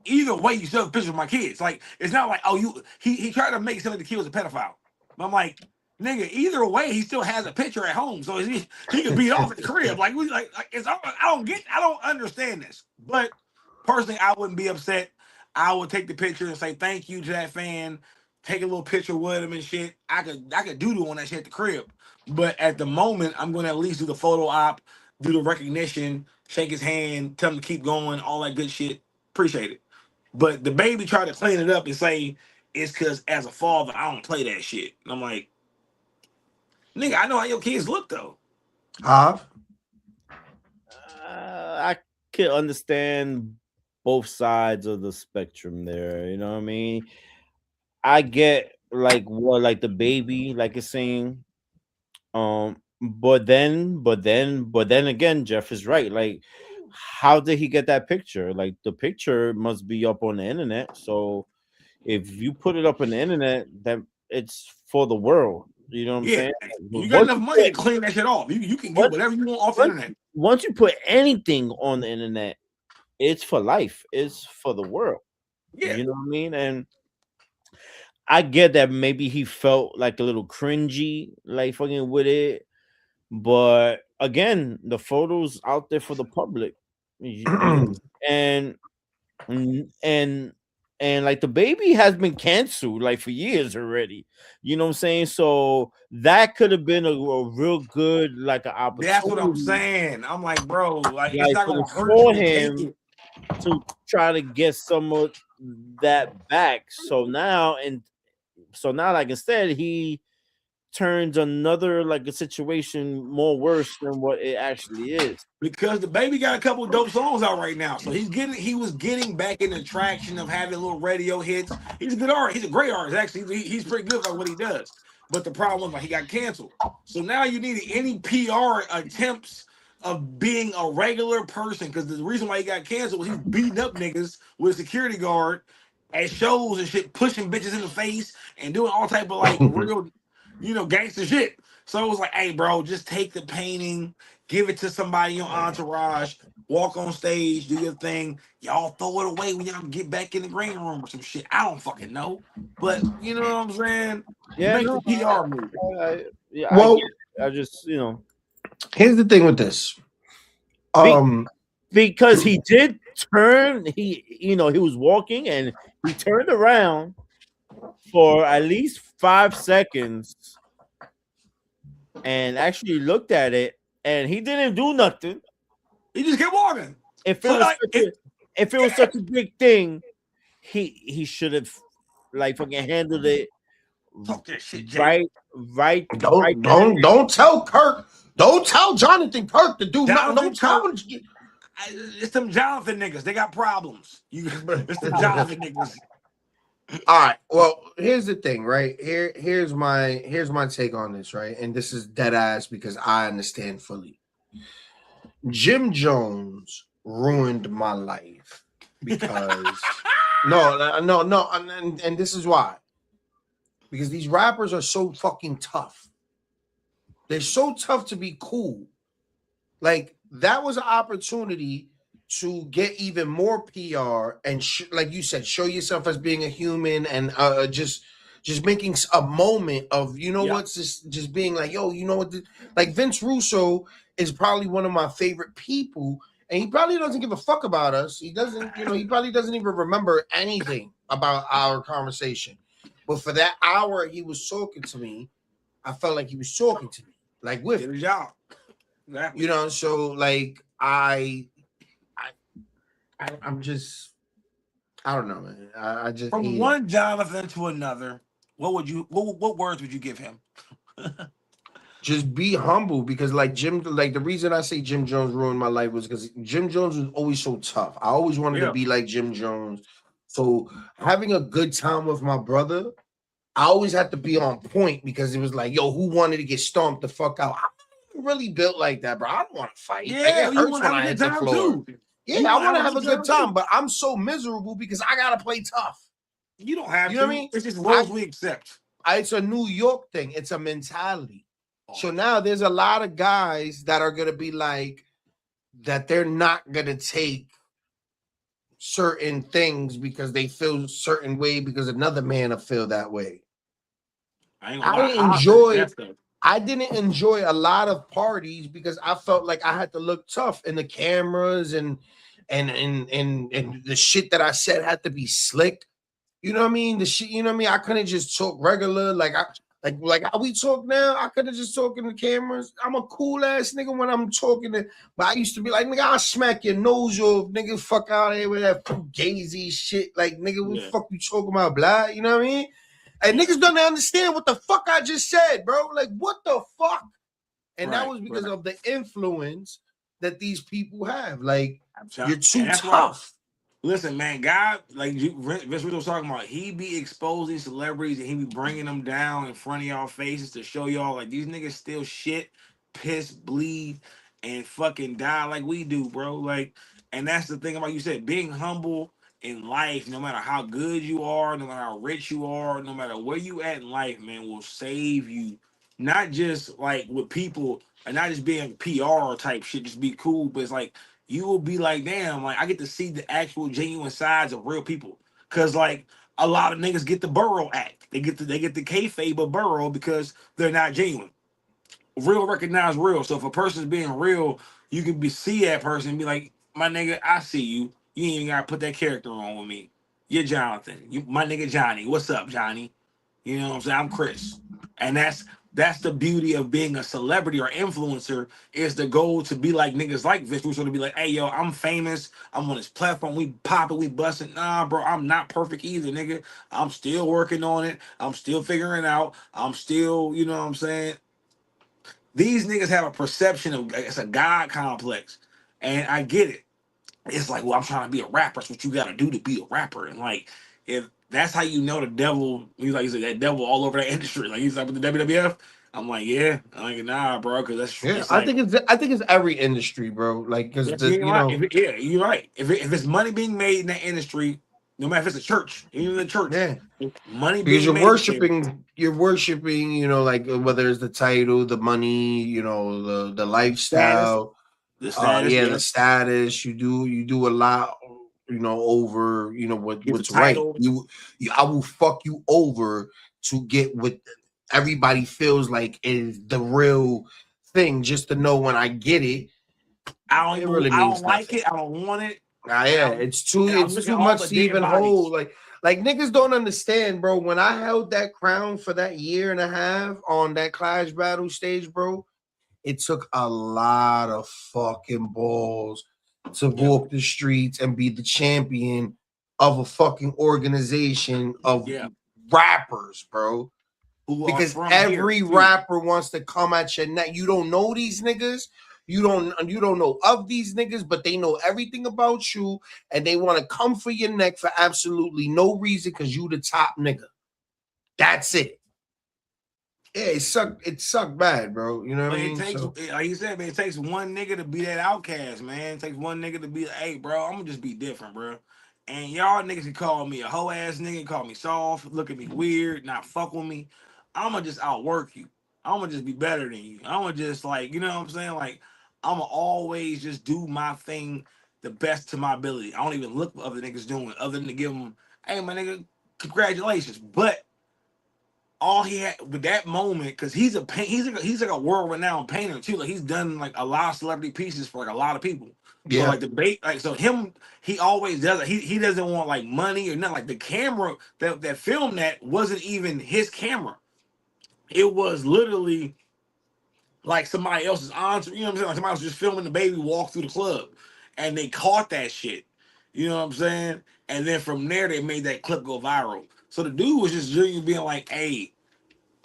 either way, you still have a picture of my kids. Like, it's not like, oh, he tried to make it sound like the kid was a pedophile. But I'm like, nigga, either way, he still has a picture at home. So he could beat off at the crib. Like I don't understand this. But personally, I wouldn't be upset. I would take the picture and say thank you to that fan. Take a little picture with him and shit. I could doodle on that shit at the crib. But at the moment, I'm gonna at least do the photo op, do the recognition, shake his hand, tell him to keep going, all that good shit. Appreciate it. But the baby tried to clean it up and say it's because as a father, I don't play that shit. And I'm like, nigga, I know how your kids look though. I could understand both sides of the spectrum there. You know what I mean? I get like what like the baby like is saying. But then again, Jeff is right. Like, how did he get that picture? Like, the picture must be up on the internet. So if you put it up on the internet, that it's for the world. You know what I'm Yeah, saying? you got enough money to clean that shit off. You can get whatever you want off the internet. Once you put anything on the internet, it's for life. It's for the world. Yeah. You know what I mean? And I get that maybe he felt like a little cringy, like fucking with it. But again, the photos out there for the public, and and and like the baby has been canceled like for years already. You know what I'm saying? So that could have been a real good like an opportunity. That's what I'm saying. I'm like, bro, like it's Like not gonna hurt for you to take him it. to try to get some of that back. So now like instead he turns another like a situation more worse than what it actually is. Because the baby got a couple dope songs out right now. So he was getting back in the traction of having little radio hits. He's a good artist. He's a great artist, actually. He's pretty good at what he does. But the problem was like he got canceled. So now you need any PR attempts of being a regular person. Because the reason why he got canceled was he was beating up niggas with a security guard at shows and shit, pushing bitches in the face and doing all type of like real, gangster shit. So it was like, hey, bro, just take the painting, give it to somebody in your entourage, walk on stage, do your thing. Y'all throw it away when y'all get back in the green room or some shit. I don't fucking know. But you know what I'm saying? Yeah, Make the no, PR move. I Well, get it. I just, here's the thing with this. be, Um, because he did turn, he was walking and he turned around for at least 5 seconds and actually looked at it, and he didn't do nothing. He just kept walking. If it So was like, if it was such a big thing, he should have like fucking handled it talk that shit, Jay. right don't tell Kirk. Don't tell Jonathan Kirk to do nothing. Don't tell him. It's them Jonathan niggas. They got problems. It's the Jonathan niggas. All right. Well, here's the thing, right? Here's my take on this, right? And this is dead ass because I understand fully. Jim Jones ruined my life because no, and this is why. Because these rappers are so fucking tough. They're so tough to be cool. Like that was an opportunity to get even more PR and like you said, show yourself as being a human and just making a moment of what's just being like, yo, you know what? Like Vince Russo is probably one of my favorite people, and he probably doesn't give a fuck about us. He doesn't, he probably doesn't even remember anything about our conversation. But for that hour he was talking to me, I felt like he was talking to me, like with his job. Exactly. So like I'm just, I don't know, man. I just from one Jonathan to another. What words would you give him? Just be humble, because like the reason I say Jim Jones ruined my life was because Jim Jones was always so tough. I always wanted to be like Jim Jones. So having a good time with my brother, I always had to be on point, because it was like, yo, who wanted to get stomped the fuck out? I'm really built like that, bro. I don't want to fight. Yeah, like, it you hurts want when to have I a hit good the time floor. too. Yeah, I want to have a good time, but I'm so miserable because I gotta play tough. You don't have You to. know what I mean? It's just roles we accept. It's a New York thing. It's a mentality. So now there's a lot of guys that are gonna be like that. They're not gonna take certain things because they feel a certain way because another man will feel that way. I didn't enjoy a lot of parties because I felt like I had to look tough in the cameras, and the shit that I said had to be slick. You know what I mean? The shit, you know what I mean? I couldn't just talk regular like how we talk now. I could have just talked in the cameras. I'm a cool ass nigga when I'm talking to, but I used to be like, nigga, I'll smack your nose off, nigga. Fuck out of here with that gazy shit. Like, nigga, what the fuck you talking about, blah? You know what I mean? And niggas don't understand what the fuck I just said, bro. Like, what the fuck? And that was because of the influence that these people have. Like, you're too tough. Listen, man, God, like Vince Russo was talking about, he be exposing celebrities and he be bringing them down in front of y'all faces to show y'all like these niggas still shit, piss, bleed, and fucking die like we do, bro. Like, and that's the thing about, you said, being humble in life, no matter how good you are, no matter how rich you are, no matter where you at in life, man, will save you. Not just like with people, and not just being PR type shit, just be cool, but it's like you will be like, damn, like I get to see the actual genuine sides of real people. Cause like a lot of niggas get the Burrow act. They get the kayfabe of Burrow because they're not genuine. Real recognize real. So if a person's being real, you can see that person and be like, my nigga, I see you. You ain't even gotta put that character on with me. You're Jonathan. You my nigga Johnny. What's up, Johnny? You know what I'm saying? I'm Chris. And that's the beauty of being a celebrity or influencer, is the goal to be like niggas like Vince Russo, to be like, hey, yo, I'm famous. I'm on this platform. We popping, we busting. Nah, bro, I'm not perfect either, nigga. I'm still working on it. I'm still figuring it out. I'm still, you know what I'm saying? These niggas have a perception of, it's a God complex. And I get it. It's like, well, I'm trying to be a rapper. That's what you got to do to be a rapper. And like, if that's how you know the devil, he's like, that devil all over that industry. Like, he's like with the WWF. I'm like, yeah. I'm like, nah, bro, because that's Yeah, it's I like, think it's every industry, bro. Like, because yes, you're you right. know, Yeah, you're right. If it's money being made in that industry, no matter if it's a church, even the church, yeah, money because being made there. you're worshiping, you know, like whether it's the title, the money, you know, the Status, lifestyle, the status, yeah, yeah. the status. You do a lot, you know, over, you know, Get the what's right. title. I will fuck you over to get what everybody feels like is the real thing, just to know when I get it, it really I don't means like nothing. it. I don't want it. Yeah, And I'm it's looking at too all the much to dead even hold. bodies. Like niggas don't understand, bro. When I held that crown for that year and a half on that Clash battle stage, bro, it took a lot of fucking balls to Yeah. walk the streets and be the champion of a fucking organization of Yeah. rappers, bro. Who are Because from here every too. rapper wants to come at your neck. You don't know these niggas. You don't know of these niggas, but they know everything about you, and they want to come for your neck for absolutely no reason because you the top nigga. That's it. Yeah, it sucked bad, bro. You know what But I it mean? takes, So like you said, man, it takes one nigga to be that outcast, man. It takes one nigga to be like, hey, bro, I'm gonna just be different, bro. And y'all niggas can call me a hoe ass nigga, call me soft, look at me weird, not fuck with me. I'm gonna just outwork you. I'm gonna just be better than you. I'm gonna just like, you know what I'm saying? Like, I'm gonna always just do my thing the best to my ability. I don't even look what other niggas doing, other than to give them, hey, my nigga, congratulations. But all he had with that moment, because he's he's like a world renowned painter too. Like he's done like a lot of celebrity pieces for like a lot of people. So yeah, like the bait, like so him, he always does it. He doesn't want like money or nothing. Like the camera that filmed that wasn't even his camera. It was literally like somebody else's entourage. You know what I'm saying? Like somebody was just filming the baby walk through the club, and they caught that shit. You know what I'm saying? And then from there they made that clip go viral. So the dude was just genuinely being like, "Hey,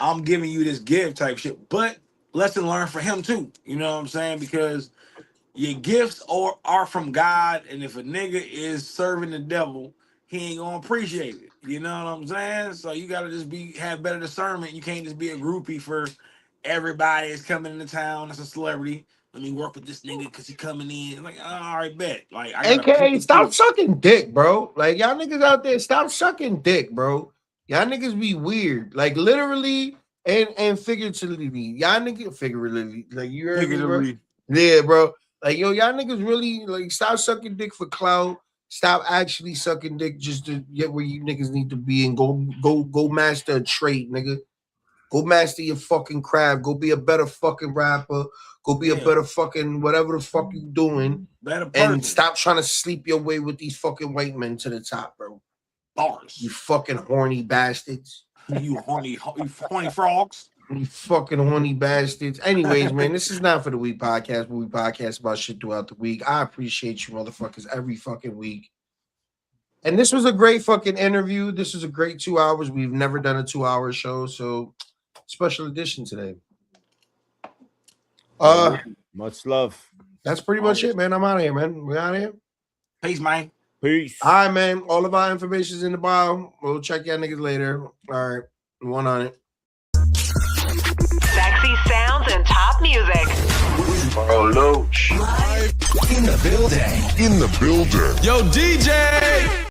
I'm giving you this gift type shit." But lesson learned for him too. You know what I'm saying? Because your gifts are from God, and if a nigga is serving the devil, he ain't gonna appreciate it. You know what I'm saying? So you gotta just have better discernment. You can't just be a groupie for everybody that's coming into town that's a celebrity. Let me work with this nigga because he coming in. Like, all right, bet. Like I gotta pick AKA and stop choose. sucking dick, bro. Like y'all niggas out there, stop sucking dick, bro. Y'all niggas be weird. Like literally and figuratively. Y'all niggas figuratively. Like you heard me, bro? Figuratively. Yeah, bro. Like yo, y'all niggas really like stop sucking dick for clout. Stop actually sucking dick just to get where you niggas need to be and go master a trait, nigga. Go master your fucking craft. Go be a better fucking rapper. Go be a Yeah, better fucking whatever the fuck you doing. better And person. stop trying to sleep your way with these fucking white men to the top, bro. You Bars. fucking horny bastards. You horny frogs. You fucking horny bastards. Anyways, man, this is not for the week podcast, but we podcast about shit throughout the week. I appreciate you motherfuckers every fucking week. And this was a great fucking interview. This was a great 2 hours. We've never done a 2 hour show, so special edition today. Much love. That's pretty much it, man. I'm out of here, man. We out of here. Peace, man. Peace. All right, man. All of our information is in the bio. We'll check y'all niggas later. All right. One on it. Sexy sounds and top music. Bro, Loach. In the building. In the building. Yo, DJ!